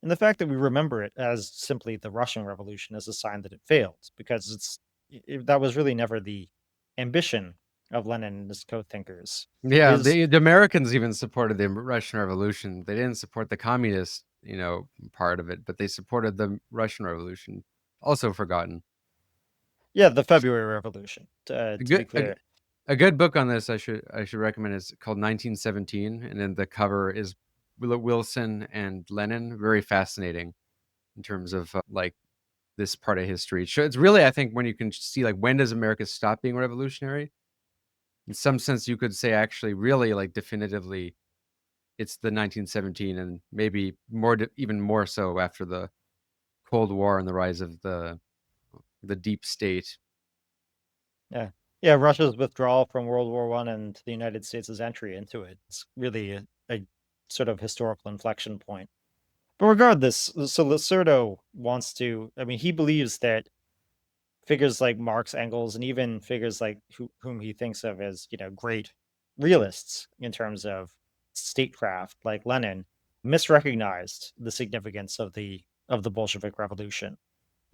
And the fact that we remember it as simply the Russian Revolution is a sign that it failed, because that was really never the ambition of Lenin and his co-thinkers. Yeah, His the Americans even supported the Russian Revolution. They didn't support the communist, part of it, but they supported the Russian Revolution. Also forgotten. Yeah, the February Revolution, A to be good a, clear. a good book on this I should recommend is called 1917, and then the cover is Wilson and Lenin. Very fascinating in terms of like this part of history. It's really, I think, when you can see like when does America stop being revolutionary? In some sense, you could say actually, really, like definitively, it's the 1917, and maybe even more so after the Cold War and the rise of the deep state. Yeah. Yeah, Russia's withdrawal from World War One and the United States' entry into it. It's really a sort of historical inflection point. But regardless, so Lacerdo wants to, I mean, he believes that figures like Marx, Engels, and even figures like whom he thinks of as, great realists in terms of statecraft, like Lenin, misrecognized the significance of the Bolshevik Revolution.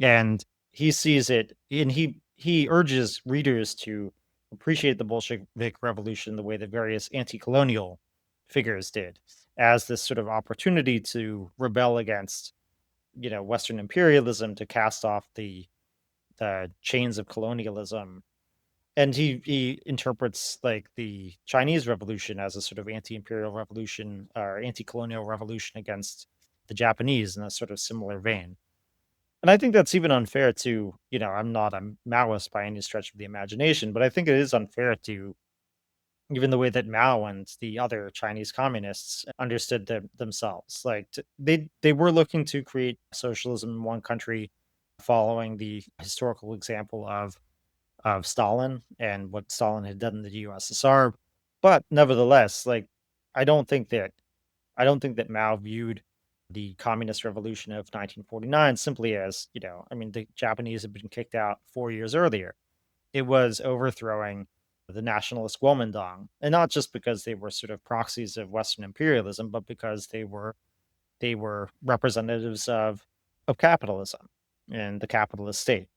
And he sees it, and he urges readers to appreciate the Bolshevik Revolution the way that various anti-colonial figures did, as this sort of opportunity to rebel against, Western imperialism, to cast off the chains of colonialism. And he interprets like the Chinese Revolution as a sort of anti-imperial revolution or anti-colonial revolution against the Japanese in a sort of similar vein. And I think that's even unfair to, I'm not a Maoist by any stretch of the imagination, but I think it is unfair to even the way that Mao and the other Chinese communists understood themselves. Like they were looking to create socialism in one country, following the historical example of Stalin and what Stalin had done in the USSR. But nevertheless, like I don't think that I don't think that Mao viewed the communist revolution of 1949 simply as, I mean, the Japanese had been kicked out 4 years earlier. It was overthrowing the nationalist Kuomintang, and not just because they were sort of proxies of Western imperialism, but because they were representatives of capitalism and the capitalist state.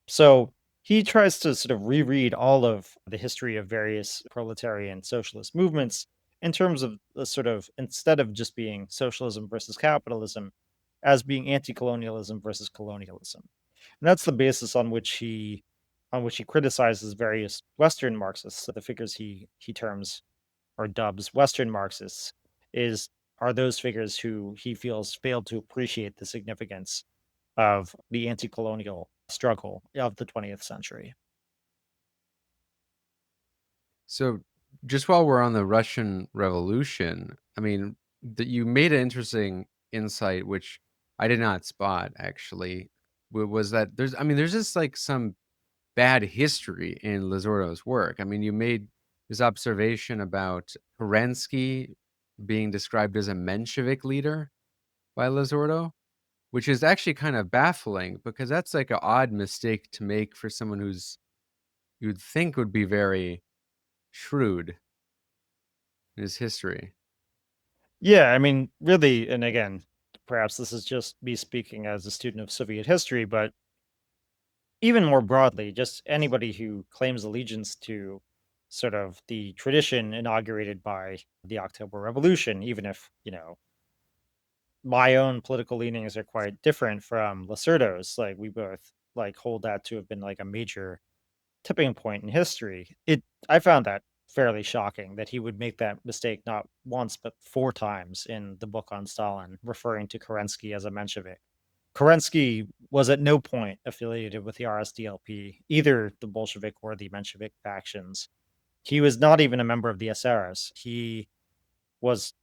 So he tries to sort of reread all of the history of various proletarian socialist movements in terms of the sort of, instead of just being socialism versus capitalism, as being anti-colonialism versus colonialism. And that's the basis on which he criticizes various Western Marxists. So the figures he terms or dubs Western Marxists is are those figures who he feels failed to appreciate the significance of the anti-colonial struggle of the 20th century. So, just while we're on the Russian Revolution, I mean, that you made an interesting insight, which I did not spot actually, was that there's just like some bad history in Losurdo's work. I mean, you made this observation about Kerensky being described as a Menshevik leader by Losurdo, which is actually kind of baffling because that's like an odd mistake to make for someone you'd think would be very shrewd in his history. Yeah, I mean, really, and again, perhaps this is just me speaking as a student of Soviet history, but even more broadly, just anybody who claims allegiance to sort of the tradition inaugurated by the October Revolution, even if, my own political leanings are quite different from Lacerdo's, like we both like hold that to have been like a major tipping point in history. I found that fairly shocking that he would make that mistake not once but four times in the book on Stalin, referring to Kerensky as a Menshevik. Kerensky was at no point affiliated with the RSDLP, either the Bolshevik or the Menshevik factions. He was not even a member of the SRs. He was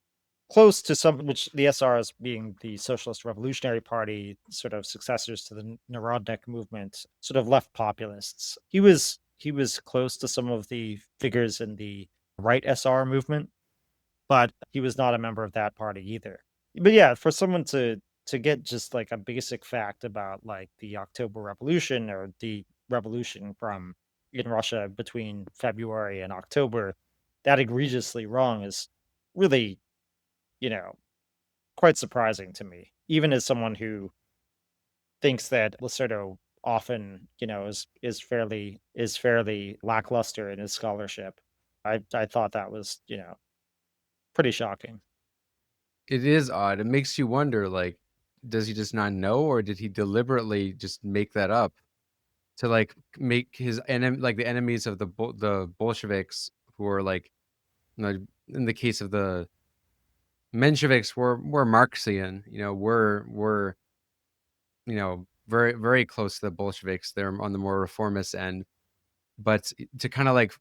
close to some, which the SRs being the Socialist Revolutionary Party, sort of successors to the Narodnik movement, sort of left populists. He was close to some of the figures in the right SR movement, but he was not a member of that party either. But yeah, for someone to get just like a basic fact about like the October Revolution or the revolution from in Russia between February and October, that egregiously wrong is really, you know, quite surprising to me, even as someone who thinks that Lacerdo often, is fairly lackluster in his scholarship. I thought that was, pretty shocking. It is odd. It makes you wonder, like, does he just not know, or did he deliberately just make that up to like make his like the enemies of the Bolsheviks, who are like, in the case of the Mensheviks, were Marxian, were very very close to the Bolsheviks. They're on the more reformist end, but to kind of like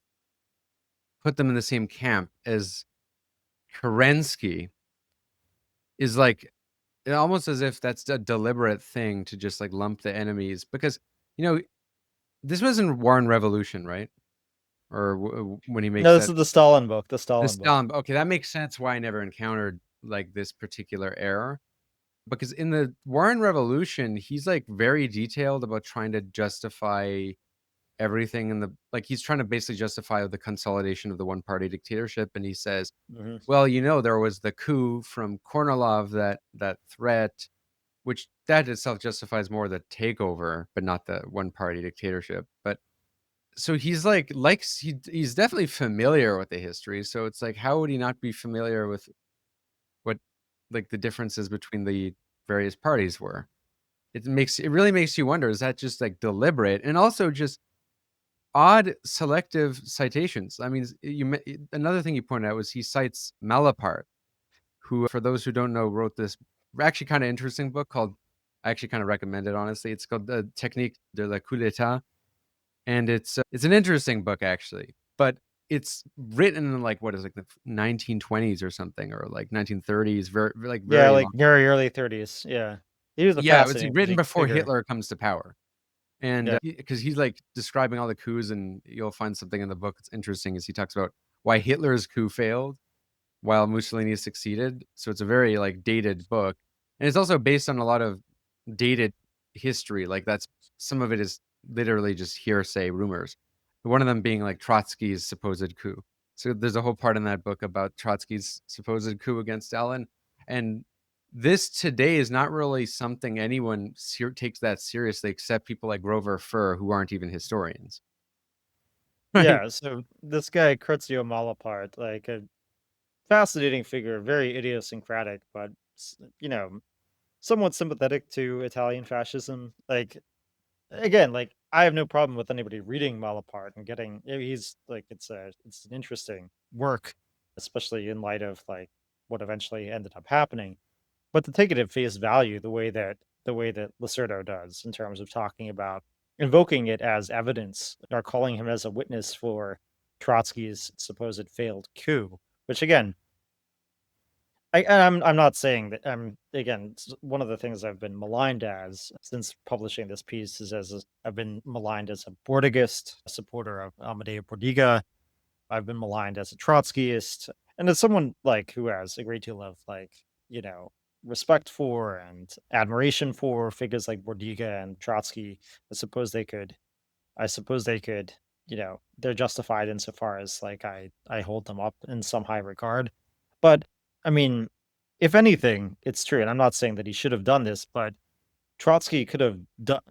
put them in the same camp as Kerensky is like almost as if that's a deliberate thing to just like lump the enemies because you know this wasn't War and Revolution, right? Or when he makes No, this that is the Stalin book. The the Stalin book. Stalin. Okay, that makes sense why I never encountered like this particular error because in the War and Revolution, he's like very detailed about trying to justify everything in the like he's trying to basically justify the consolidation of the one party dictatorship, and he says, Hmm. well, there was the coup from Kornilov, that threat, which that itself justifies more the takeover, but not the one party dictatorship. But so he's he's definitely familiar with the history. So it's like, how would he not be familiar with what like the differences between the various parties were? It really makes you wonder, is that just like deliberate? And also just odd selective citations. I mean, another thing you pointed out was he cites Malapart, who, for those who don't know, wrote this actually kind of interesting book called, I actually kind of recommend it, honestly. It's called The Technique de la Coup d'État. And it's an interesting book, actually. But it's written in like, what is it, like the 1920s or something, or like 1930s, very like long. very early 30s. Yeah. He was a Yeah, it was fascinating written before figure. Hitler comes to power. And Yeah. because he's like describing all the coups, and you'll find something in the book that's interesting is he talks about why Hitler's coup failed while Mussolini succeeded. So it's a very like dated book, and it's also based on a lot of dated history. Like that's, some of it is literally just hearsay rumors. One of them being like Trotsky's supposed coup. So there's a whole part in that book about Trotsky's supposed coup against Stalin, and this today is not really something anyone takes that seriously, except people like Grover Furr, who aren't even historians. Right? Yeah. So this guy, Curzio Malapart, like a fascinating figure, very idiosyncratic, but somewhat sympathetic to Italian fascism. Like again, like I have no problem with anybody reading Malapart and getting. He's like it's an interesting work, especially in light of like what eventually ended up happening. But to take it at face value, the way that Losurdo does in terms of talking about invoking it as evidence or calling him as a witness for Trotsky's supposed failed coup, which again, I'm not saying that. Again, one of the things I've been maligned as since publishing this piece is I've been maligned as a Bordigist, a supporter of Amadeo Bordiga. I've been maligned as a Trotskyist, and as someone like who has a great deal of like you know respect for and admiration for figures like Bordiga and Trotsky. I suppose they could. I suppose they could. They're justified insofar as like I hold them up in some high regard. But I mean, if anything, it's true, and I'm not saying that he should have done this, but Trotsky could have done.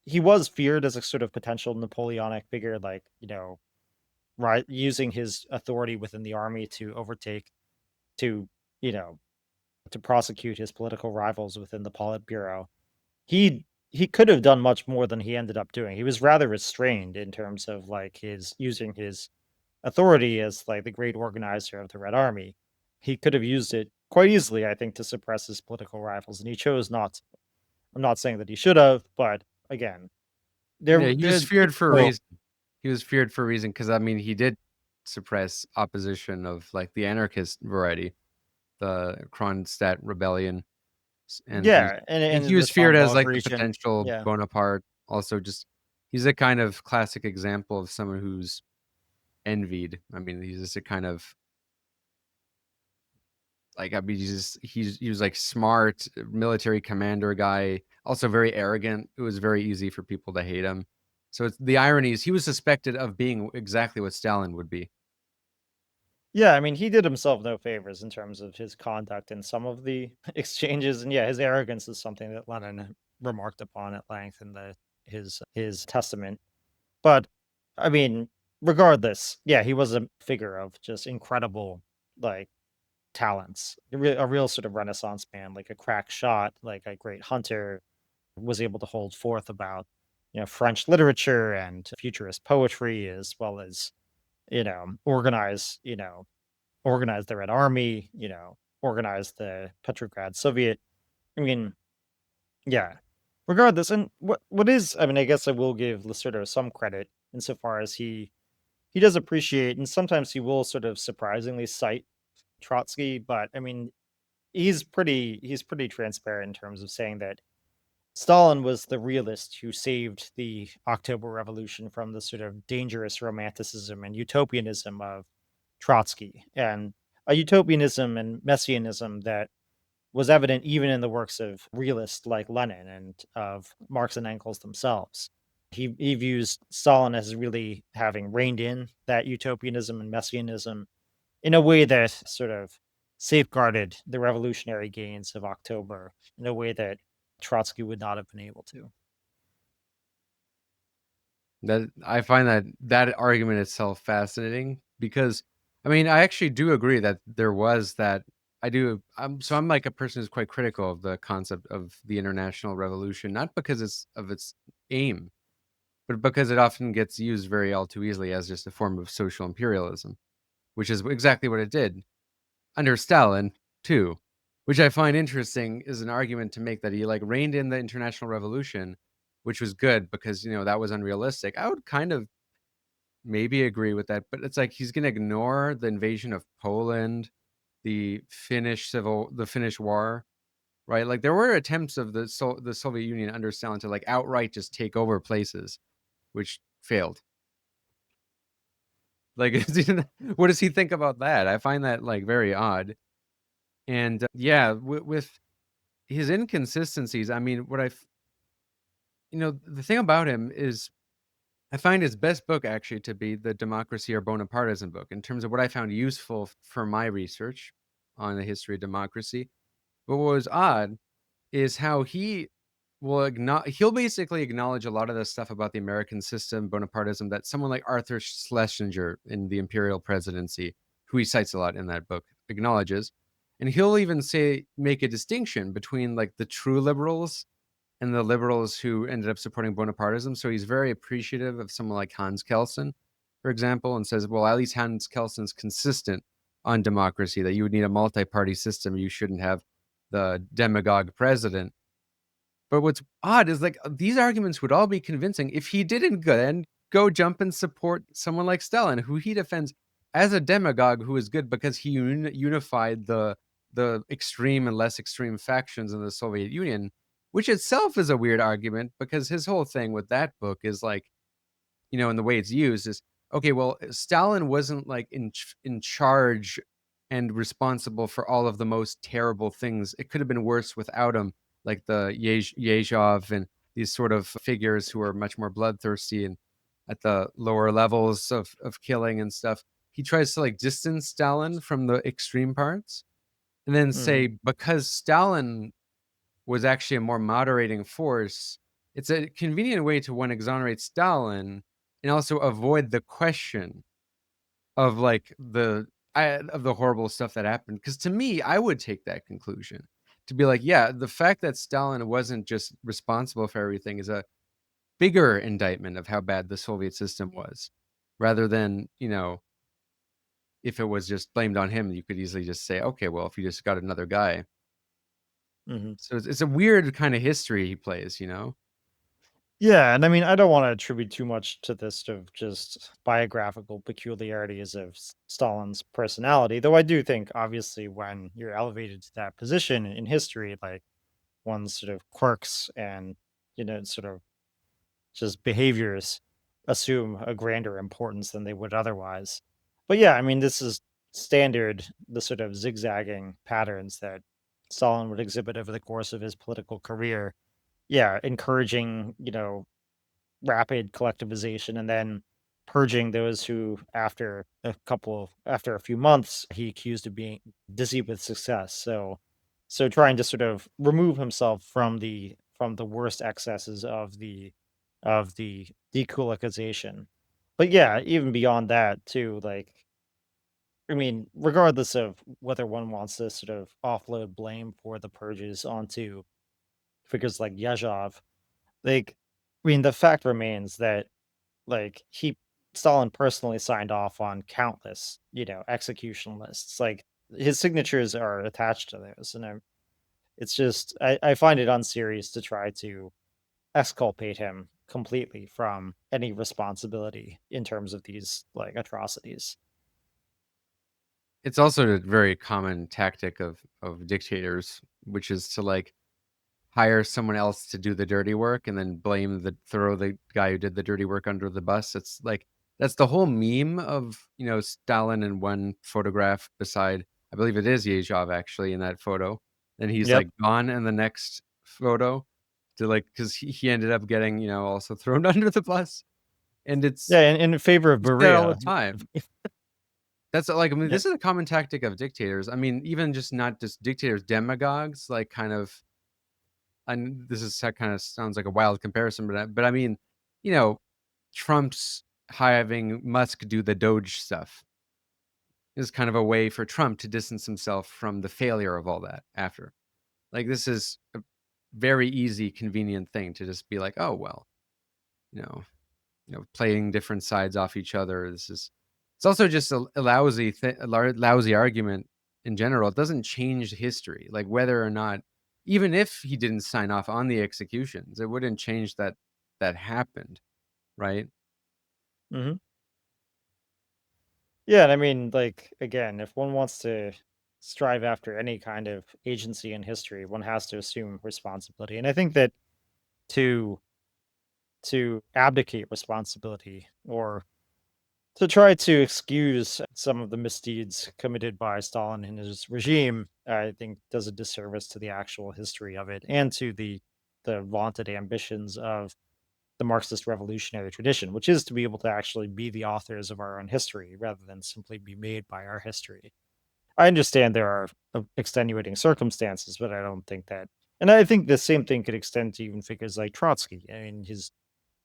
He was feared as a sort of potential Napoleonic figure, like right, using his authority within the army to overtake, to you know, to prosecute his political rivals within the Politburo. He could have done much more than he ended up doing. He was rather restrained in terms of like his using his authority as like the great organizer of the Red Army. He could have used it quite easily, I think, to suppress his political rivals, and he chose not to. I'm not saying that he should have, but again, Yeah, there he was there's feared for a people. reason. He was feared for a reason because, I mean, he did suppress opposition of like the anarchist variety, the Kronstadt rebellion, and Yeah, and he in the was feared as Tambov like the region. potential Yeah. Bonaparte. Also, just he's a kind of classic example of someone who's envied. I mean, he's just a kind of like, I mean, he was like smart military commander guy, also very arrogant. It was very easy for people to hate him. So it's, the irony is he was suspected of being exactly what Stalin would be. Yeah, I mean, he did himself no favors in terms of his conduct in some of the exchanges, and yeah, his arrogance is something that Lenin remarked upon at length in his testament. But I mean, regardless, yeah, he was a figure of just incredible like talents, a real sort of Renaissance man, like a crack shot, like a great hunter, was able to hold forth about French literature and futurist poetry, as well as organize the Red Army, organize the Petrograd Soviet. I mean, yeah. Regardless, and what is, I mean, I guess I will give Lacerda some credit insofar as he does appreciate, and sometimes he will sort of surprisingly cite Trotsky, but I mean, he's pretty transparent in terms of saying that Stalin was the realist who saved the October Revolution from the sort of dangerous romanticism and utopianism of Trotsky, and a utopianism and messianism that was evident even in the works of realists like Lenin and of Marx and Engels themselves. He views Stalin as really having reined in that utopianism and messianism in a way that sort of safeguarded the revolutionary gains of October in a way that Trotsky would not have been able to. That I find that argument itself fascinating because, I mean, I actually do agree that there was that. I do. I'm like a person who's quite critical of the concept of the international revolution, not because it's of its aim, but because it often gets used very all too easily as just a form of social imperialism, which is exactly what it did under Stalin too, which I find interesting is an argument to make that he like reined in the international revolution, which was good because that was unrealistic. I would kind of maybe agree with that, but it's like he's going to ignore the invasion of Poland, the Finnish War, right? Like there were attempts of the Soviet Union under Stalin to like outright just take over places, which failed. Like, what does he think about that? I find that like very odd. And yeah, with his inconsistencies, I mean, the thing about him is I find his best book actually to be the Democracy or Bonapartism book in terms of what I found useful for my research on the history of democracy. But what was odd is how he'll basically acknowledge a lot of the stuff about the American system, Bonapartism, that someone like Arthur Schlesinger in the Imperial Presidency, who he cites a lot in that book, acknowledges. And he'll even make a distinction between like the true liberals and the liberals who ended up supporting Bonapartism. So he's very appreciative of someone like Hans Kelsen, for example, and says, well, at least Hans Kelsen's consistent on democracy, that you would need a multi-party system. You shouldn't have the demagogue president. But what's odd is like these arguments would all be convincing if he didn't go jump and support someone like Stalin, who he defends as a demagogue who is good because he unified the extreme and less extreme factions in the Soviet Union, which itself is a weird argument because his whole thing with that book is like, and the way it's used is, okay, well, Stalin wasn't like in charge and responsible for all of the most terrible things. It could have been worse without him, like the Yezhov and these sort of figures who are much more bloodthirsty and at the lower levels of killing and stuff. He tries to like distance Stalin from the extreme parts and then say, because Stalin was actually a more moderating force, it's a convenient way to exonerate Stalin and also avoid the question of like of the horrible stuff that happened. Because to me, I would take that conclusion to be like, yeah, the fact that Stalin wasn't just responsible for everything is a bigger indictment of how bad the Soviet system was, rather than if it was just blamed on him, you could easily just say, okay, well, if you just got another guy. So it's a weird kind of history he plays, Yeah, and I mean, I don't want to attribute too much to this of just biographical peculiarities of Stalin's personality, though I do think, obviously, when you're elevated to that position in history, like one's sort of quirks and, sort of just behaviors assume a grander importance than they would otherwise. But yeah, I mean, this is standard, the sort of zigzagging patterns that Stalin would exhibit over the course of his political career. Yeah, encouraging, rapid collectivization and then purging those who after a few months he accused of being dizzy with success. So trying to sort of remove himself from the worst excesses of the dekulakization. But yeah, even beyond that too, like, I mean, regardless of whether one wants to sort of offload blame for the purges onto figures like Yezhov, like, I mean, the fact remains that like Stalin personally signed off on countless, execution lists. Like his signatures are attached to those, and it's just I find it unserious to try to exculpate him completely from any responsibility in terms of these like atrocities. It's also a very common tactic of dictators, which is to like hire someone else to do the dirty work and then throw the guy who did the dirty work under the bus. It's like that's the whole meme of Stalin in one photograph beside, I believe it is Yezhov actually in that photo, and he's Yep. like gone in the next photo to like because he ended up getting also thrown under the bus, and Yeah, in favor of it's there all the Berea. time. That's like, I mean, Yeah. this is a common tactic of dictators. I mean, even just not just dictators, demagogues, like kind of, and this is kind of sounds like a wild comparison, but I mean, you know, Trump's having Musk do the Doge stuff is kind of a way for Trump to distance himself from the failure of all that after. Like, this is, very easy, convenient thing to just be like, "Oh, well," you know? playing different sides off each other. It's also just a lousy argument in general. It doesn't change history, like whether or not, even if he didn't sign off on the executions, it wouldn't change that happened, right? Hmm. Yeah, and I mean, like, again, if one wants to strive after any kind of agency in history, one has to assume responsibility. And I think that to abdicate responsibility or to try to excuse some of the misdeeds committed by Stalin and his regime, I think does a disservice to the actual history of it and to the vaunted ambitions of the Marxist revolutionary tradition, which is to be able to actually be the authors of our own history rather than simply be made by our history. I understand there are extenuating circumstances, but I don't think that. And I think the same thing could extend to even figures like Trotsky. I mean, his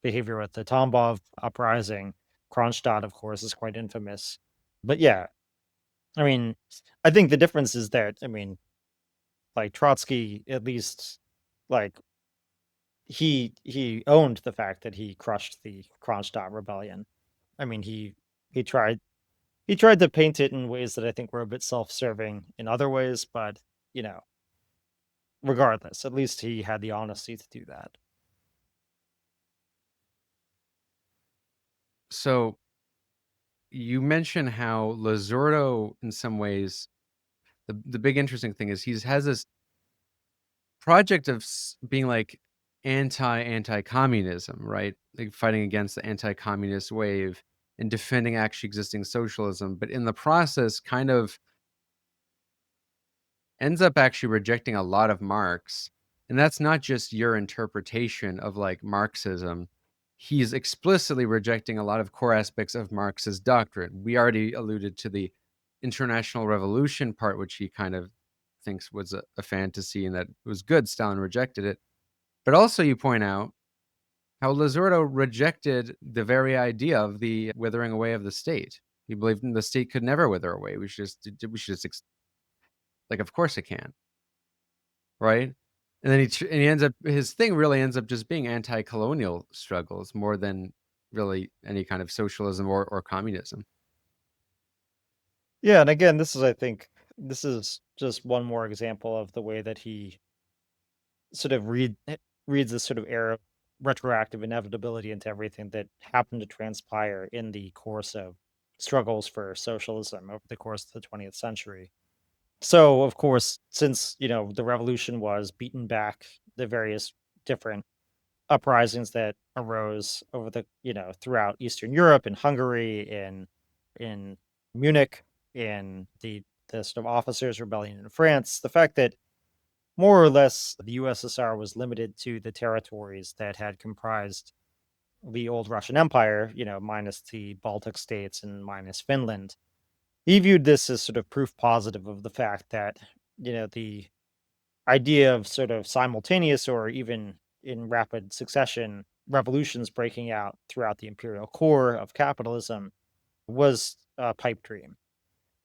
behavior with the Tambov uprising, Kronstadt, of course, is quite infamous. But yeah, I mean, I think the difference is that, I mean, like Trotsky, at least, like he owned the fact that he crushed the Kronstadt rebellion. I mean, he tried he tried to paint it in ways that I think were a bit self-serving in other ways, but you know, regardless, at least he had the honesty to do that. So you mentioned how Losurdo, in some ways, the big interesting thing is has this project of being like anti-communism, right? Like fighting against the anti-communist wave and defending actually existing socialism, but in the process, kind of ends up actually rejecting a lot of Marx. And that's not just your interpretation of like Marxism. He's explicitly rejecting a lot of core aspects of Marx's doctrine. We already alluded to the international revolution part, which he kind of thinks was a fantasy and that was good. Stalin rejected it. But also, you point out how Losurdo rejected the very idea of the withering away of the state. He believed the state could never wither away. Like, of course it can, right? And then he ends up, his thing really ends up just being anti-colonial struggles more than really any kind of socialism or communism. Yeah, and again, this is I think this is just one more example of the way that he sort of reads this sort of era of retroactive inevitability into everything that happened to transpire in the course of struggles for socialism over the course of the 20th century. So, of course, since, the revolution was beaten back, the various different uprisings that arose over throughout Eastern Europe, in Hungary, in Munich, in the sort of officers' rebellion in France, the fact that more or less the USSR was limited to the territories that had comprised the old Russian Empire, minus the Baltic states and minus Finland. He viewed this as sort of proof positive of the fact that, the idea of sort of simultaneous or even in rapid succession revolutions breaking out throughout the imperial core of capitalism was a pipe dream.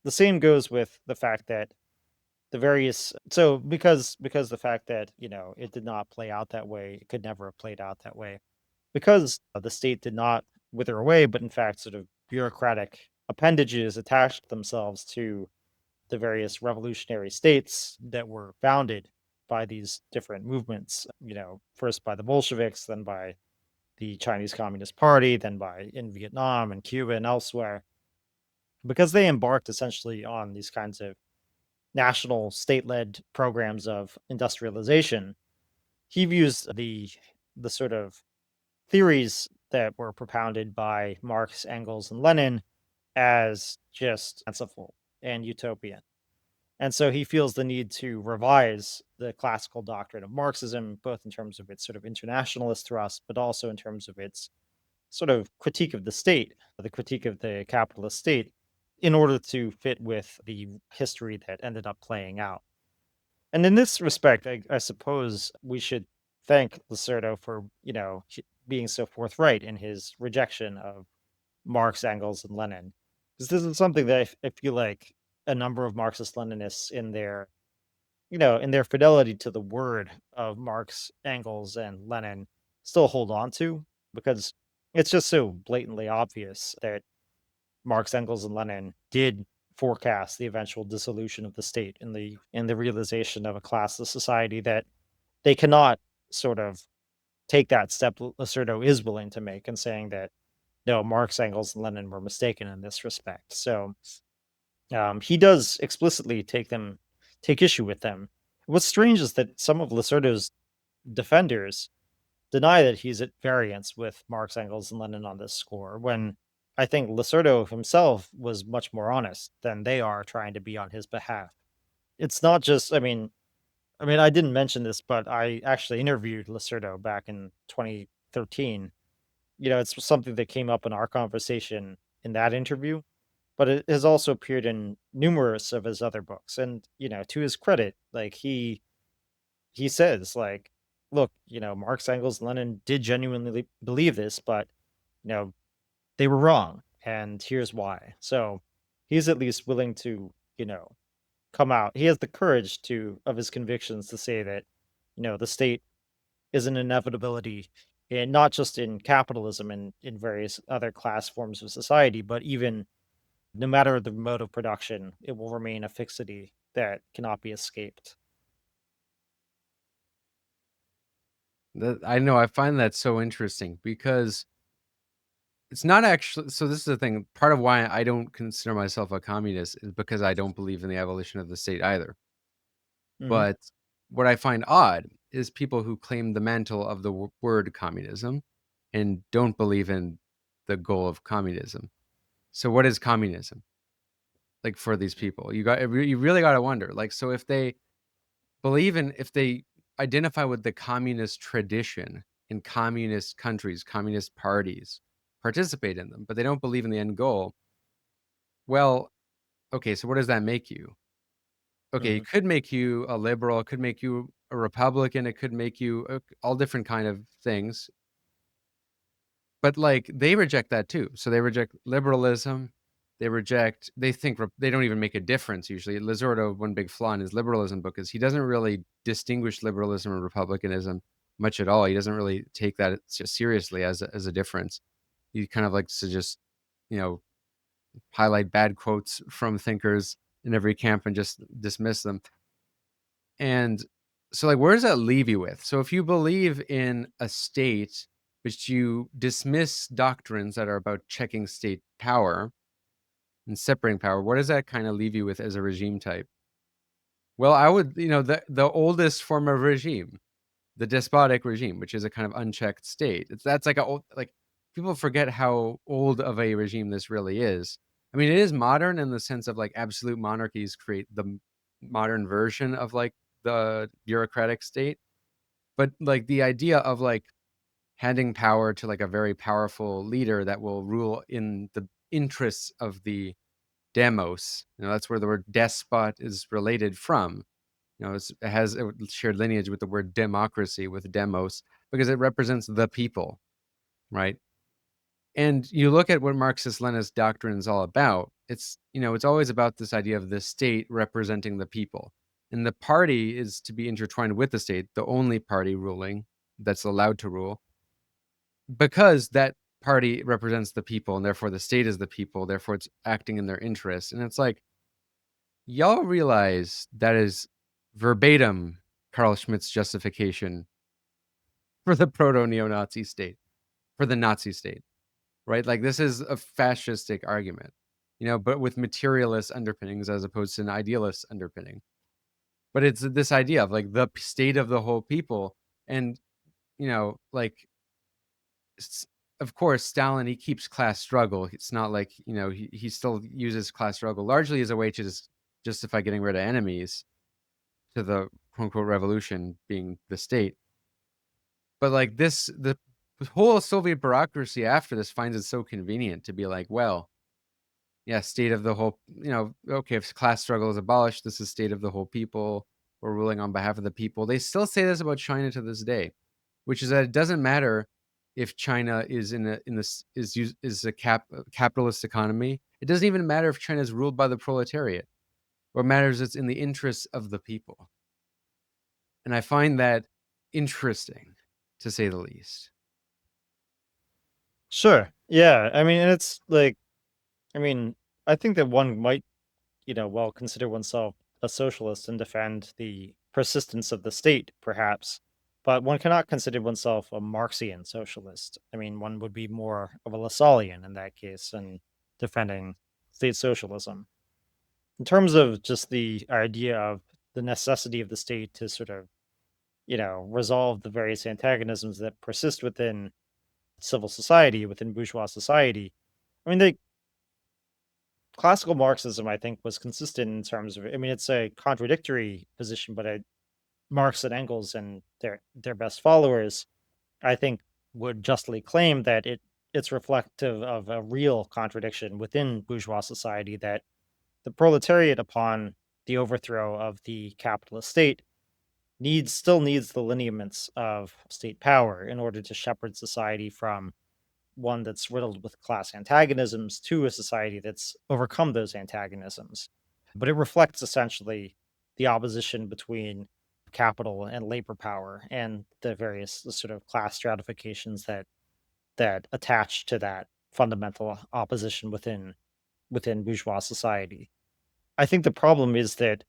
The same goes with the fact that the various so because the fact that it did not play out that way, it could never have played out that way because the state did not wither away, but in fact sort of bureaucratic appendages attached themselves to the various revolutionary states that were founded by these different movements, first by the Bolsheviks, then by the Chinese Communist Party, then by in Vietnam and Cuba and elsewhere, because they embarked essentially on these kinds of national state-led programs of industrialization. He views the sort of theories that were propounded by Marx, Engels, and Lenin as just fanciful and utopian. And so he feels the need to revise the classical doctrine of Marxism, both in terms of its sort of internationalist thrust, but also in terms of its sort of critique of the state, the critique of the capitalist state, in order to fit with the history that ended up playing out. And in this respect, I suppose we should thank Lacerda for, being so forthright in his rejection of Marx, Engels, and Lenin. Because this is something that I feel like a number of Marxist Leninists in their fidelity to the word of Marx, Engels, and Lenin still hold on to. Because it's just so blatantly obvious that Marx, Engels, and Lenin did forecast the eventual dissolution of the state in the realization of a classless society, that they cannot sort of take that step Losurdo is willing to make, and saying that no, Marx, Engels, and Lenin were mistaken in this respect. So he does explicitly take issue with them. What's strange is that some of Losurdo's defenders deny that he's at variance with Marx, Engels, and Lenin on this score, when I think Losurdo himself was much more honest than they are trying to be on his behalf. It's not just, I mean, I didn't mention this, but I actually interviewed Losurdo back in 2013. It's something that came up in our conversation in that interview, but it has also appeared in numerous of his other books. And, to his credit, like he says, like, look, Marx, Engels, Lenin did genuinely believe this, but you know, they were wrong, and here's why. So he's at least willing to, come out. He has the courage of his convictions to say that, the state is an inevitability, and not just in capitalism and in various other class forms of society, but even no matter the mode of production, it will remain a fixity that cannot be escaped. I know, I find that so interesting because it's not actually, so this is the thing. Part of why I don't consider myself a communist is because I don't believe in the abolition of the state either. Mhm. But what I find odd is people who claim the mantle of the word communism and don't believe in the goal of communism. So what is communism? Like, for these people, you really got to wonder. Like, so if they if they identify with the communist tradition in communist countries, communist parties, participate in them, but they don't believe in the end goal, well, okay, so what does that make you? Okay, Mhm. it could make you a liberal, it could make you a Republican, it could make you all different kind of things. But like they reject that too. So they reject liberalism. They think they don't even make a difference usually. Losurdo, one big flaw in his liberalism book is he doesn't really distinguish liberalism and republicanism much at all. He doesn't really take that seriously as a difference. He kind of likes to just, you know, highlight bad quotes from thinkers in every camp and just dismiss them. And so, like, where does that leave you with? So, if you believe in a state, but you dismiss doctrines that are about checking state power and separating power, what does that kind of leave you with as a regime type? Well, I would, the oldest form of regime, the despotic regime, which is a kind of unchecked state. That's like people forget how old of a regime this really is. I mean, it is modern in the sense of like absolute monarchies create the modern version of like the bureaucratic state, but like the idea of like handing power to like a very powerful leader that will rule in the interests of the demos. That's where the word despot is related from. It has a shared lineage with the word democracy, with demos, because it represents the people, right? And you look at what Marxist-Leninist doctrine is all about. It's always about this idea of the state representing the people. And the party is to be intertwined with the state, the only party ruling that's allowed to rule, because that party represents the people, and therefore the state is the people, therefore it's acting in their interest. And it's like, y'all realize that is verbatim Carl Schmitt's justification for the proto-neo-Nazi state, for the Nazi state, right? Like, this is a fascistic argument, but with materialist underpinnings as opposed to an idealist underpinning. But it's this idea of like the state of the whole people. And, like, of course, Stalin, he keeps class struggle. It's not like, he still uses class struggle largely as a way to just justify getting rid of enemies to the quote unquote revolution being the state. But like the whole Soviet bureaucracy after this finds it so convenient to be like, well, yeah, state of the whole, okay, if class struggle is abolished, this is state of the whole people. We're ruling on behalf of the people. They still say this about China to this day, which is that it doesn't matter if China is is a capitalist economy. It doesn't even matter if China is ruled by the proletariat. What matters is it's in the interests of the people. And I find that interesting, to say the least. Sure. Yeah. I mean, and it's like, I mean, I think that one might, well, consider oneself a socialist and defend the persistence of the state, perhaps. But one cannot consider oneself a Marxian socialist. I mean, one would be more of a Lassallean in that case and defending state socialism. In terms of just the idea of the necessity of the state to sort of, resolve the various antagonisms that persist within civil society, within bourgeois society. I mean, the classical Marxism, I think, was consistent in terms of. I mean, it's a contradictory position, but Marx and Engels and their best followers, I think, would justly claim that it's reflective of a real contradiction within bourgeois society, that the proletariat, upon the overthrow of the capitalist state, still needs the lineaments of state power in order to shepherd society from one that's riddled with class antagonisms to a society that's overcome those antagonisms. But it reflects essentially the opposition between capital and labor power and the various sort of class stratifications that attach to that fundamental opposition within bourgeois society. I think the problem is that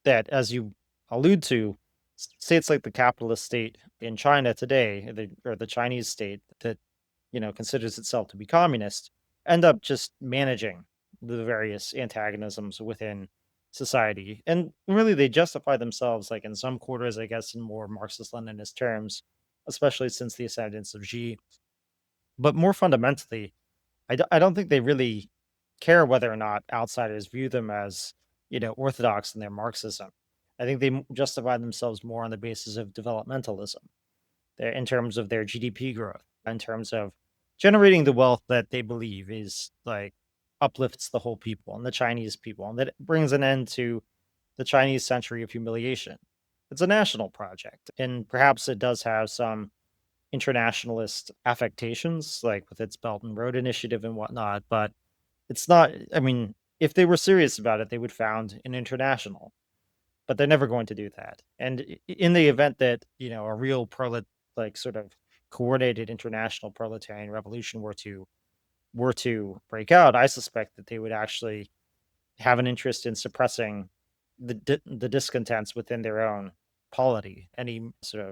as you allude to, states like the capitalist state in China today, or the Chinese state that considers itself to be communist, end up just managing the various antagonisms within society. And really they justify themselves, like in some quarters, I guess, in more Marxist-Leninist terms, especially since the ascendance of Xi. But more fundamentally, I don't think they really care whether or not outsiders view them as, orthodox in their Marxism. I think they justify themselves more on the basis of developmentalism, in terms of their GDP growth, in terms of generating the wealth that they believe is like uplifts the whole people and the Chinese people, and that it brings an end to the Chinese century of humiliation. It's a national project, and perhaps it does have some internationalist affectations, like with its Belt and Road Initiative and whatnot. But it's not. I mean, if they were serious about it, they would found an international. But they're never going to do that. And in the event that a real like sort of coordinated international proletarian revolution were to break out, I suspect that they would actually have an interest in suppressing the discontents within their own polity, any sort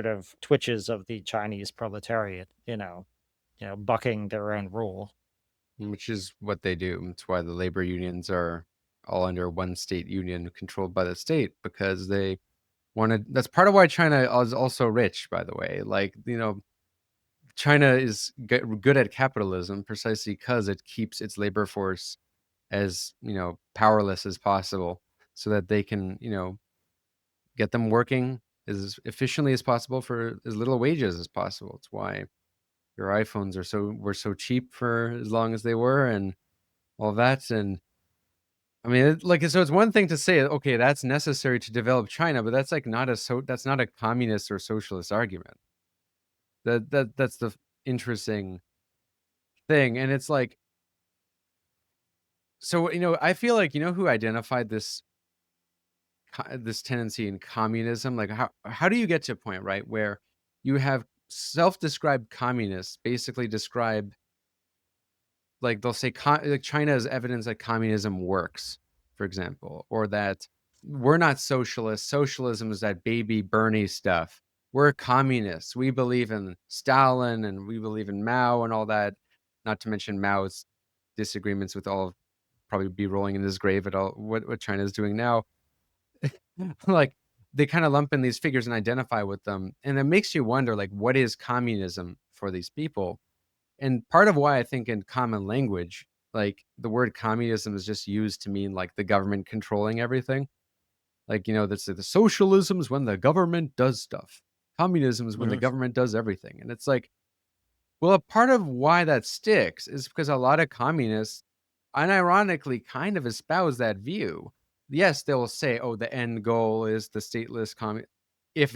of twitches of the Chinese proletariat, bucking their own rule. Which is what they do. It's why the labor unions are all under one state union controlled by the state, because they wanted. That's part of why China is also rich, by the way. Like, China is good at capitalism precisely because it keeps its labor force as, powerless as possible, so that they can, get them working as efficiently as possible for as little wages as possible. It's why your iPhones were so cheap for as long as they were, and all that. And I mean, so it's one thing to say, okay, that's necessary to develop China, but that's like that's not a communist or socialist argument. That's the interesting thing. And it's like, so, I feel like, who identified this tendency in communism? Like, how do you get to a point, right, where you have self-described communists basically describe, like, they'll say like China is evidence that communism works, for example, or that we're not socialists. Socialism is that baby Bernie stuff. We're communists. We believe in Stalin and we believe in Mao and all that. Not to mention Mao's disagreements with probably be rolling in his grave at all what China is doing now. Like, they kind of lump in these figures and identify with them, and it makes you wonder, like, what is communism for these people? And part of why I think in common language, like, the word communism is just used to mean like the government controlling everything. Like, that's the socialism is when the government does stuff. Communism is when the government does everything. And it's like, well, a part of why that sticks is because a lot of communists unironically kind of espouse that view. Yes, they will say, oh, the end goal is the stateless if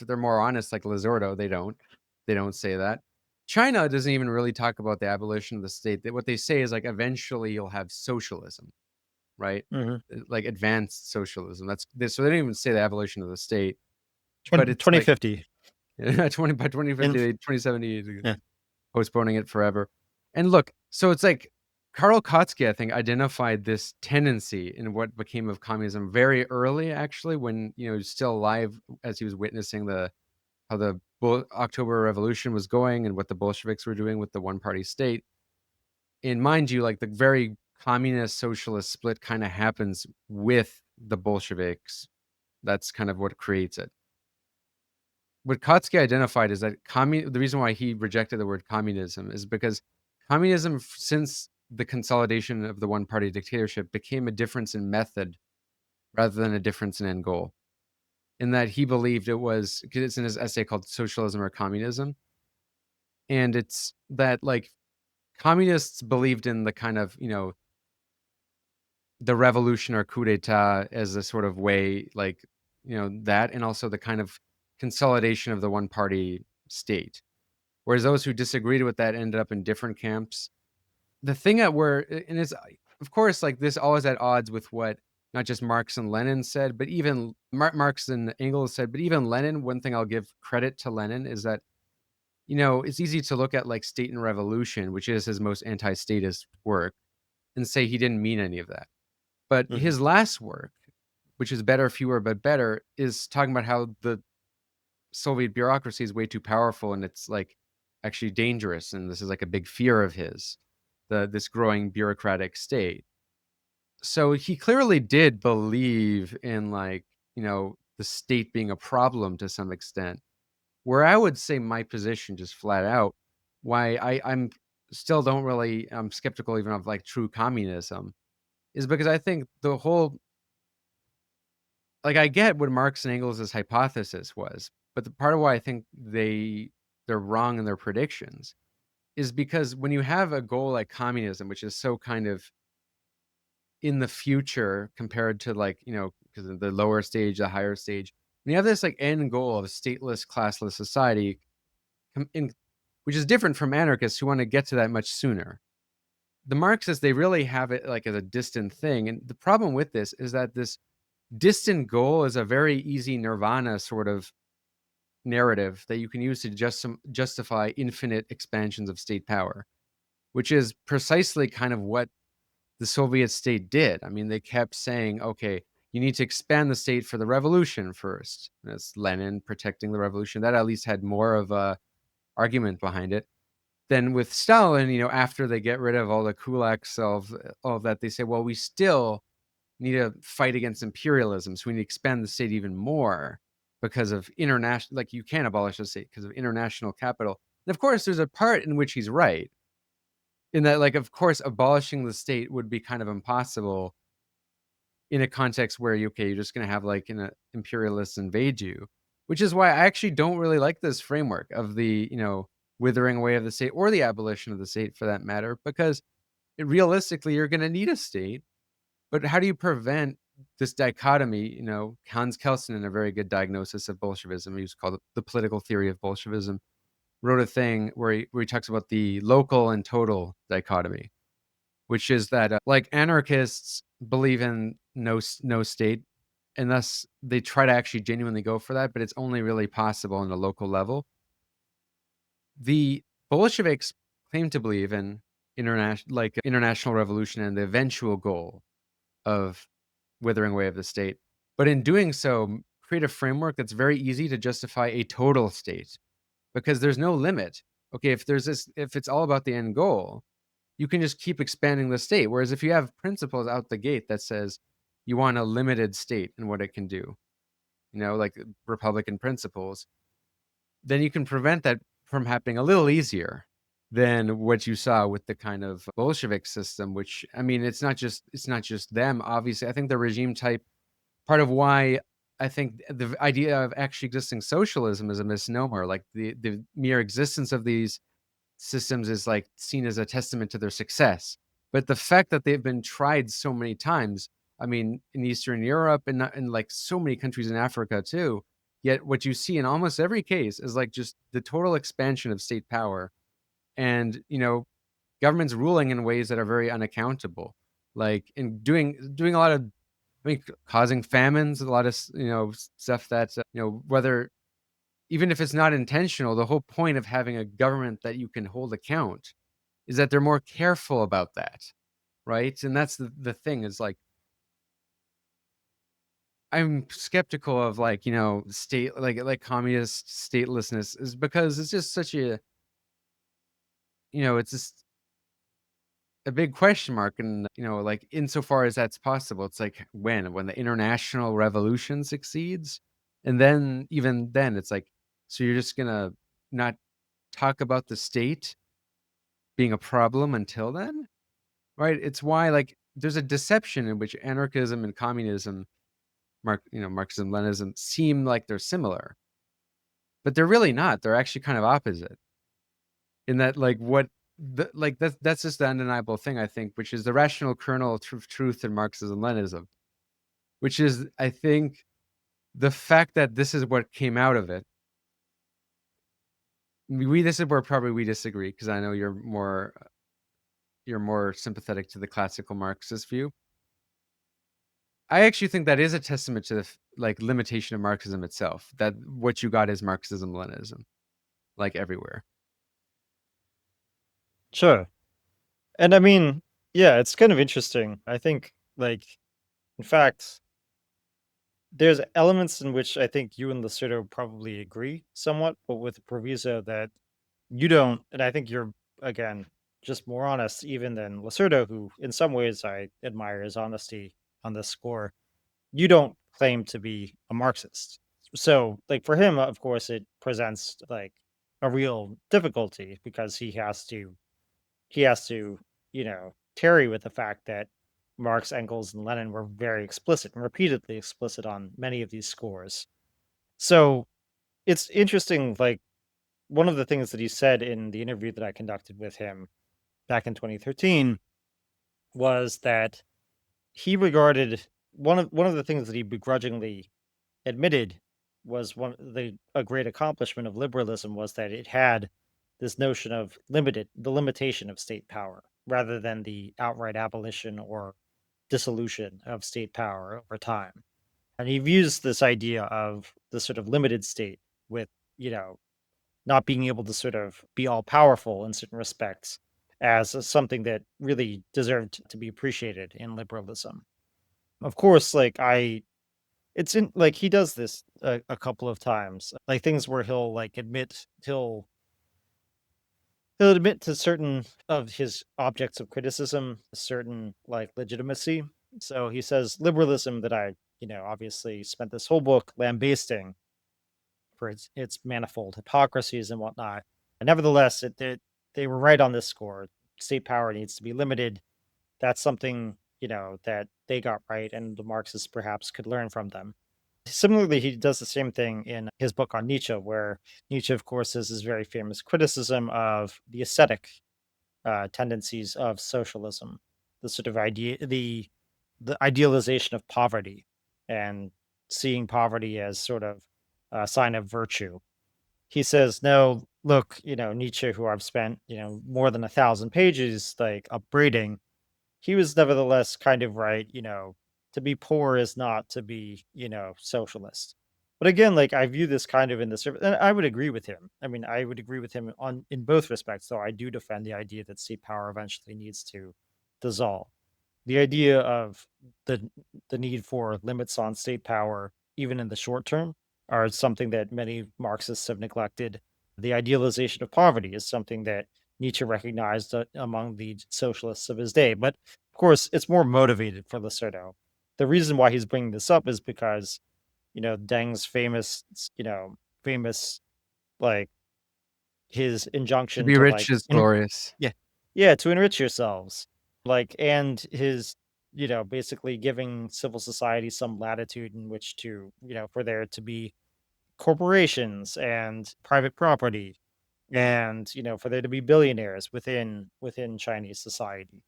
they're more honest, like Losurdo, they don't say that. China doesn't even really talk about the abolition of the state. What they say is, like, eventually you'll have socialism, right? Like advanced socialism. So they don't even say the abolition of the state. But it's 2050. by 2050, 2070, Yeah. postponing it forever. And look, so it's like Karl Kautsky, I think, identified this tendency in what became of communism very early, actually, when he was still alive, as he was witnessing how the October Revolution was going and what the Bolsheviks were doing with the one-party state. And mind you, like the very communist socialist split kind of happens with the Bolsheviks. That's kind of what creates it. What Kautsky identified is that the reason why he rejected the word communism is because communism, since the consolidation of the one-party dictatorship, became a difference in method rather than a difference in end goal. In that he believed it was, because it's in his essay called Socialism or Communism, and it's that like communists believed in the kind of the revolution or coup d'etat as a sort of way, like that, and also the kind of consolidation of the one-party state. Whereas those who disagreed with that ended up in different camps. The thing and it's of course like this all is at odds with what not just Marx and Lenin said, but even Marx and Engels said, but even Lenin. One thing I'll give credit to Lenin is that it's easy to look at like State and Revolution, which is his most anti-statist work, and say he didn't mean any of that. But his last work, which is Better, Fewer, but Better, is talking about how the Soviet bureaucracy is way too powerful and it's like actually dangerous. And this is like a big fear of his, this growing bureaucratic state. So he clearly did believe in like, the state being a problem to some extent. Where I would say my position just flat out, why I'm still I'm skeptical even of like true communism, is because I think the whole, like I get what Marx and Engels' hypothesis was, but the part of why I think they're wrong in their predictions is because when you have a goal like communism, which is so kind of in the future compared to like, because of the lower stage, the higher stage, when you have this like end goal of a stateless, classless society, which is different from anarchists who want to get to that much sooner. The Marxists, they really have it like as a distant thing. And the problem with this is that this distant goal is a very easy nirvana sort of narrative that you can use to justify infinite expansions of state power, which is precisely kind of what the Soviet state did. I mean, they kept saying, okay, you need to expand the state for the revolution first. That's Lenin protecting the revolution. That at least had more of a argument behind it. Then with Stalin, after they get rid of all the kulaks, all of that, they say, well, we still need to fight against imperialism. So we need to expand the state even more because of international, like you can't abolish the state because of international capital. And of course, there's a part in which he's right. In that, like, of course, abolishing the state would be kind of impossible in a context where you're just going to have like an imperialist invade you, which is why I actually don't really like this framework of the, withering away of the state or the abolition of the state for that matter, because realistically, you're going to need a state. But how do you prevent this dichotomy? Hans Kelsen, in a very good diagnosis of Bolshevism, he was called The Political Theory of Bolshevism, wrote a thing where he talks about the local and total dichotomy, which is that like anarchists believe in no state, and thus they try to actually genuinely go for that, but it's only really possible on a local level. The Bolsheviks claim to believe in international revolution and the eventual goal of withering away of the state, but in doing so, create a framework that's very easy to justify a total state, because there's no limit. Okay, if it's all about the end goal, you can just keep expanding the state. Whereas if you have principles out the gate that says you want a limited state and what it can do, like Republican principles, then you can prevent that from happening a little easier than what you saw with the kind of Bolshevik system, which, I mean, it's not just them. Obviously, I think the regime type, part of why I think the idea of actually existing socialism is a misnomer. Like the mere existence of these systems is like seen as a testament to their success. But the fact that they've been tried so many times, I mean, in Eastern Europe and in like so many countries in Africa too, yet what you see in almost every case is like just the total expansion of state power and, governments ruling in ways that are very unaccountable, like in doing a lot of, I mean, causing famines, a lot of, stuff that's, whether even if it's not intentional, the whole point of having a government that you can hold account is that they're more careful about that, right? And that's the thing is like I'm skeptical of like, state like communist statelessness is because it's just such a, it's just a big question mark. And, like insofar as that's possible, it's like when the international revolution succeeds. And then even then it's like, so you're just gonna not talk about the state being a problem until then, right? It's why like there's a deception in which anarchism and communism, Marxism-Leninism seem like they're similar, but they're really not. They're actually kind of opposite in that like that's just the undeniable thing, I think, which is the rational kernel of truth in Marxism-Leninism, which is, I think, the fact that this is what came out of it. This is where probably we disagree, because I know you're more sympathetic to the classical Marxist view. I actually think that is a testament to the limitation of Marxism itself, that what you got is Marxism-Leninism, like everywhere. Sure. And I mean, yeah, it's kind of interesting. I think, like, in fact, there's elements in which I think you and Losurdo probably agree somewhat, but with the proviso that you don't, and I think you're, again, just more honest even than Losurdo, who in some ways I admire his honesty on this score. You don't claim to be a Marxist. So, like, for him, of course, it presents like a real difficulty because he has to, tarry with the fact that Marx, Engels, and Lenin were very explicit and repeatedly explicit on many of these scores. So it's interesting, like, one of the things that he said in the interview that I conducted with him back in 2013 was that he regarded one of the things that he begrudgingly admitted was a great accomplishment of liberalism was that it had this notion of the limitation of state power rather than the outright abolition or dissolution of state power over time. And he views this idea of the sort of limited state with, not being able to sort of be all powerful in certain respects as something that really deserved to be appreciated in liberalism. Of course, it's in like he does this a couple of times, like things where he'll admit to certain of his objects of criticism, certain like legitimacy. So he says liberalism that I, obviously spent this whole book lambasting for its manifold hypocrisies and whatnot. And nevertheless, they were right on this score. State power needs to be limited. That's something, that they got right, and the Marxists perhaps could learn from them. Similarly, he does the same thing in his book on Nietzsche, where Nietzsche, of course, has his very famous criticism of the ascetic tendencies of socialism, the sort of the idealization of poverty, and seeing poverty as sort of a sign of virtue. He says, no, look, Nietzsche, who I've spent, more than 1,000 pages like upbraiding, he was nevertheless kind of right, to be poor is not to be, socialist. But again, like I view this kind of in the service, and I would agree with him. I mean, I would agree with him in both respects, though I do defend the idea that state power eventually needs to dissolve. The idea of the need for limits on state power, even in the short term, are something that many Marxists have neglected. The idealization of poverty is something that Nietzsche recognized among the socialists of his day. But of course, it's more motivated for Losurdo. The reason why he's bringing this up is because, Deng's famous, like his To injunction be to rich is glorious. yeah, yeah, to enrich yourselves, and his, basically giving civil society some latitude in which to, for there to be corporations and private property and for there to be billionaires within Chinese society.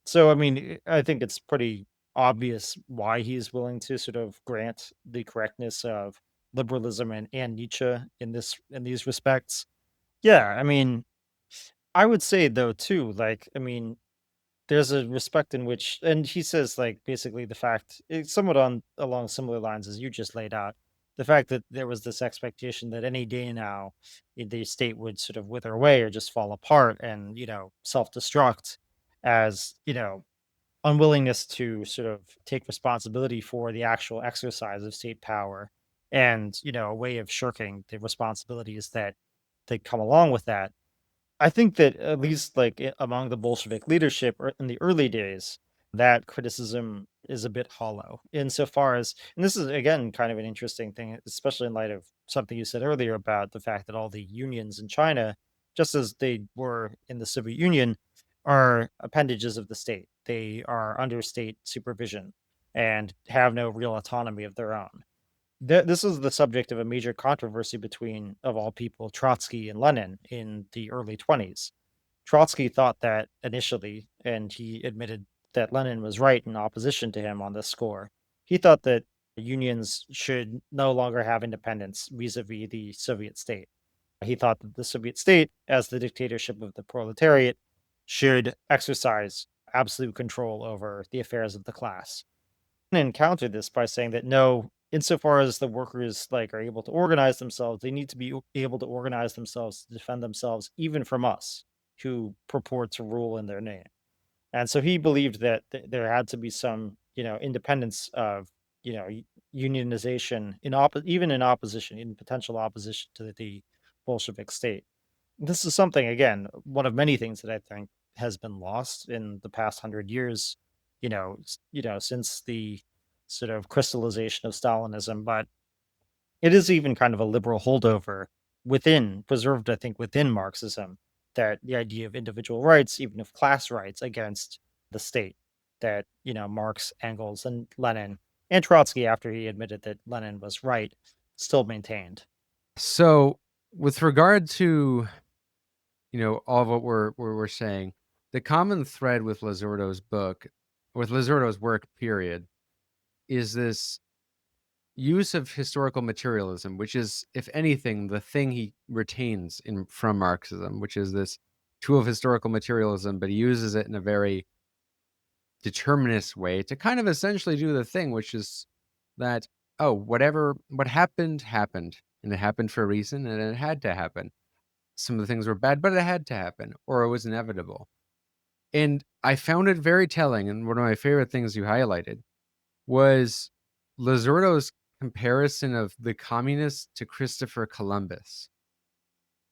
So I mean, I think it's pretty obvious why he's willing to sort of grant the correctness of liberalism and Nietzsche in these respects. Yeah, I mean, I would say though too, like I mean, there's a respect in which, and he says like basically the fact it's somewhat on along similar lines as you just laid out. the fact that there was this expectation that any day now the state would sort of wither away or just fall apart and, self-destruct, as, unwillingness to sort of take responsibility for the actual exercise of state power, and, a way of shirking the responsibilities that come along with that. I think that at least like among the Bolshevik leadership in the early days, that criticism is a bit hollow insofar as, and this is again kind of an interesting thing, especially in light of something you said earlier about the fact that all the unions in China, just as they were in the Soviet Union, are appendages of the state. They are under state supervision and have no real autonomy of their own. This was the subject of a major controversy between, of all people, Trotsky and Lenin in the early 20s. Trotsky thought that initially, and he admitted that Lenin was right in opposition to him on this score. He thought that unions should no longer have independence vis-a-vis the Soviet state. He thought that the Soviet state, as the dictatorship of the proletariat, should exercise absolute control over the affairs of the class, and countered this by saying that no, insofar as the workers are able to organize themselves, they need to be able to organize themselves to defend themselves even from us, who purport to rule in their name. And so he believed that there had to be some, independence of, unionization even in opposition, in potential opposition to the Bolshevik state. This is something, again, one of many things that I think has been lost in the past 100 years, since the sort of crystallization of Stalinism. But it is even kind of a liberal holdover preserved, I think, within Marxism, that the idea of individual rights, even of class rights against the state, that, Marx, Engels, and Lenin, and Trotsky, after he admitted that Lenin was right, still maintained. So, with regard to all of what we're saying, the common thread with Losurdo's work, period, is this use of historical materialism, which is, if anything, the thing he retains from Marxism, which is this tool of historical materialism, but he uses it in a very determinist way to kind of essentially do the thing, which is that, what happened, and it happened for a reason, and it had to happen. Some of the things were bad, but it had to happen, or it was inevitable. And I found it very telling, and one of my favorite things you highlighted was Losurdo's comparison of the communists to Christopher Columbus,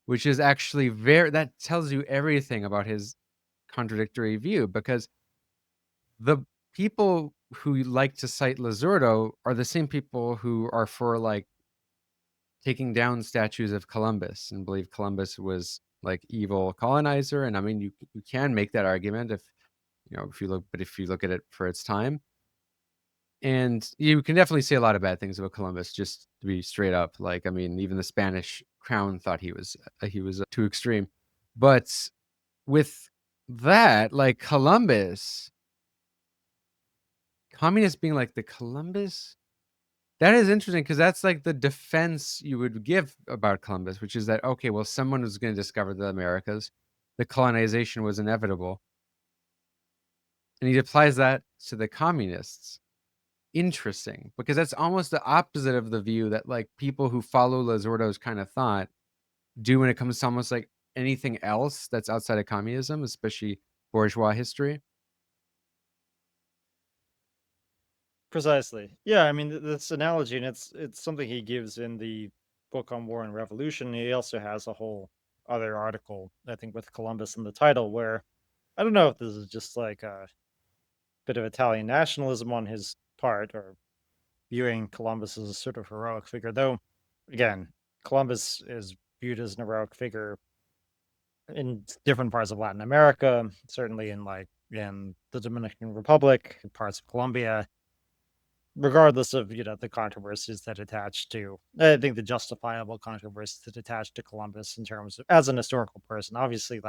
which is actually that tells you everything about his contradictory view, because the people who like to cite Losurdo are the same people who are for taking down statues of Columbus and believe Columbus was evil colonizer. And I mean, you can make that argument if you look at it for its time, and you can definitely say a lot of bad things about Columbus, just to be straight up. I mean, even the Spanish crown thought he was too extreme. But with that, Columbus, communists being the Columbus, that is interesting, because that's the defense you would give about Columbus, which is that, okay, well, someone was going to discover the Americas. The colonization was inevitable. And he applies that to the communists. Interesting, because that's almost the opposite of the view that people who follow Losurdo's kind of thought do when it comes to almost anything else that's outside of communism, especially bourgeois history. Precisely. Yeah, I mean, this analogy, and it's something he gives in the book on War and Revolution. He also has a whole other article, I think, with Columbus in the title, where I don't know if this is just a bit of Italian nationalism on his part, or viewing Columbus as a sort of heroic figure. Though, again, Columbus is viewed as an heroic figure in different parts of Latin America, certainly in the Dominican Republic, parts of Colombia, regardless of the controversies that attach to, I think, the justifiable controversies that attach to Columbus in terms of as an historical person. Obviously,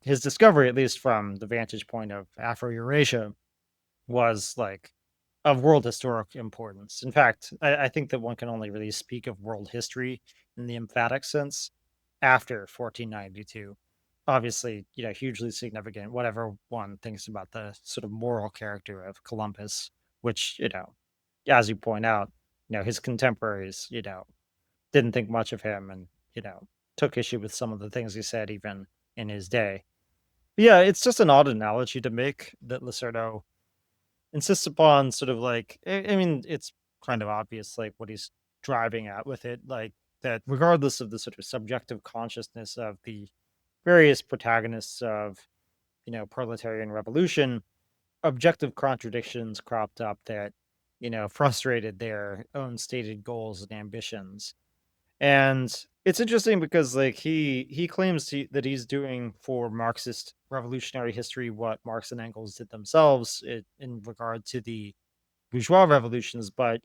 his discovery, at least from the vantage point of Afro-Eurasia, was of world historic importance. In fact, I think that one can only really speak of world history in the emphatic sense after 1492. Obviously, hugely significant, whatever one thinks about the sort of moral character of Columbus, which, as you point out, his contemporaries, didn't think much of him and, took issue with some of the things he said even in his day. But yeah, it's just an odd analogy to make that Losurdo insists upon sort of like, I mean, it's kind of obvious, like what he's driving at with it, like that regardless of the sort of subjective consciousness of the various protagonists of, proletarian revolution, objective contradictions cropped up that, frustrated their own stated goals and ambitions. And it's interesting because like he claims that he's doing for Marxist revolutionary history what Marx and Engels did themselves in regard to the bourgeois revolutions, but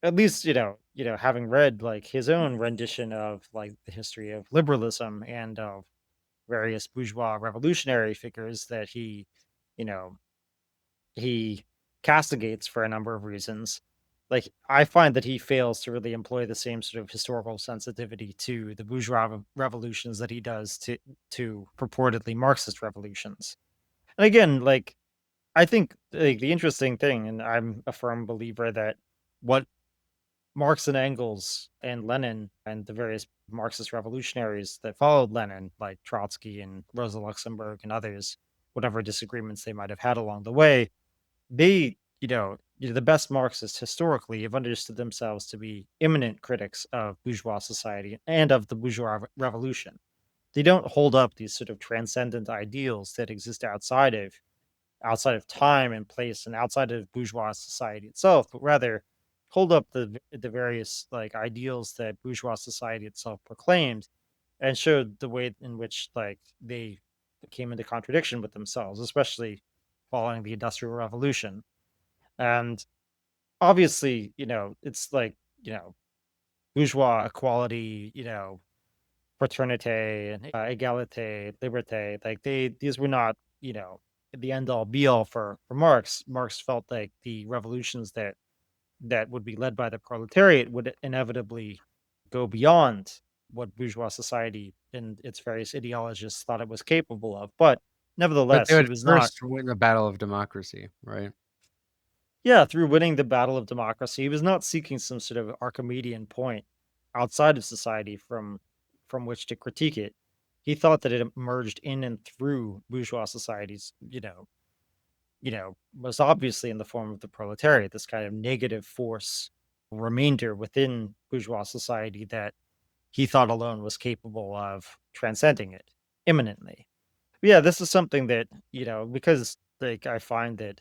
at least having read like his own rendition of like the history of liberalism and of various bourgeois revolutionary figures that you know he castigates for a number of reasons. Like I find that he fails to really employ the same sort of historical sensitivity to the bourgeois revolutions that he does to purportedly Marxist revolutions. And again, like I think like, the interesting thing, and I'm a firm believer that what Marx and Engels and Lenin and the various Marxist revolutionaries that followed Lenin, like Trotsky and Rosa Luxemburg and others, whatever disagreements they might have had along the way, they, the best Marxists historically have understood themselves to be imminent critics of bourgeois society and of the bourgeois revolution. They don't hold up these sort of transcendent ideals that exist outside of time and place and outside of bourgeois society itself, but rather hold up the various like ideals that bourgeois society itself proclaimed and showed the way in which like they came into contradiction with themselves, especially following the Industrial Revolution. And obviously, it's like, bourgeois equality, fraternité and égalité, liberté, like these were not, the end all be all for Marx. Marx felt like the revolutions that would be led by the proletariat would inevitably go beyond what bourgeois society and its various ideologists thought it was capable of. But But nevertheless, they he would was not. first win the battle of democracy, right? Yeah, through winning the battle of democracy, he was not seeking some sort of Archimedean point outside of society from which to critique it. He thought that it emerged in and through bourgeois societies, most obviously in the form of the proletariat, this kind of negative force remainder within bourgeois society that he thought alone was capable of transcending it imminently. But yeah, this is something that, because like I find that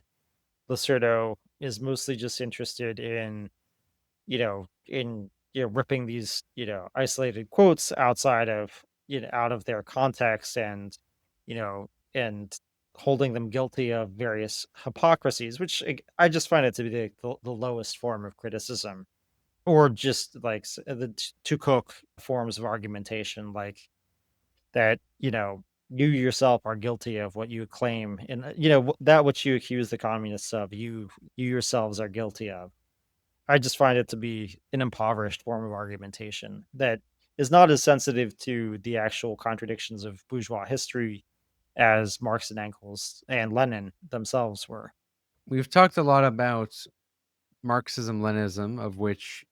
Losurdo is mostly just interested in, ripping these, isolated quotes outside of, out of their context and, you know, and holding them guilty of various hypocrisies, which I just find it to be the lowest form of criticism, or just like to cook forms of argumentation, like that, you yourself are guilty of what you claim, and that which you accuse the communists of, you yourselves are guilty of. I just find it to be an impoverished form of argumentation that is not as sensitive to the actual contradictions of bourgeois history as Marx and Engels and Lenin themselves were. We've talked a lot about Marxism-Leninism, of which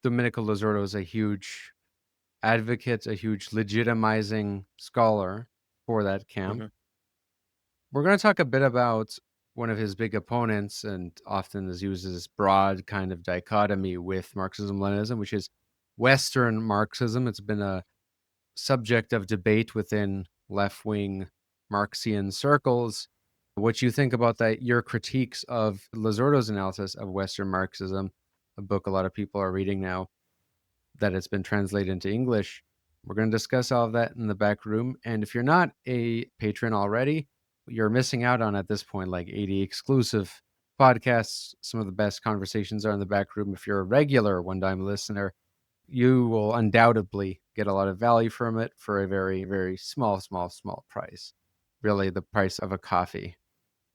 Domenico Losurdo is a huge advocate, a huge legitimizing scholar for that camp. Mhm. We're going to talk a bit about one of his big opponents, and often is used as this broad kind of dichotomy with Marxism-Leninism, which is Western Marxism. It's been a subject of debate within left-wing Marxian circles. What you think about that, your critiques of Losurdo's analysis of Western Marxism, a book a lot of people are reading now that it's been translated into English. We're going to discuss all of that in the back room. And if you're not a patron already, you're missing out on, at this point, like 80 exclusive podcasts. Some of the best conversations are in the back room. If you're a regular One Dime listener, you will undoubtedly get a lot of value from it for a very, very small price. Really the price of a coffee.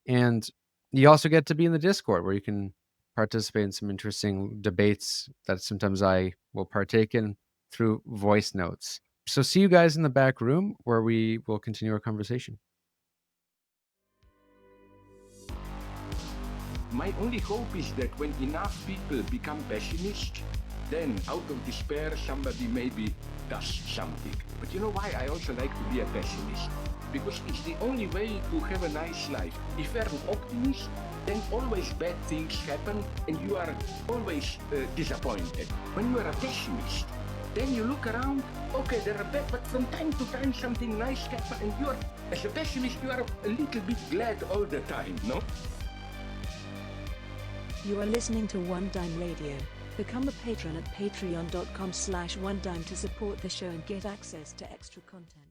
And you also get to be in the Discord, where you can participate in some interesting debates that sometimes I will partake in through voice notes. So see you guys in the back room, where we will continue our conversation. my only hope is that when enough people become pessimists, then out of despair somebody maybe does something. But you know why I also like to be a pessimist? Because it's the only way to have a nice life. If you're an optimist, then always bad things happen and you are always disappointed. When you are a pessimist, then you look around, okay, there are bad, but from time to time something nice happens, and you are, as a pessimist, you are a little bit glad all the time, no? You are listening to One Dime Radio. Become a patron at patreon.com/onedime to support the show and get access to extra content.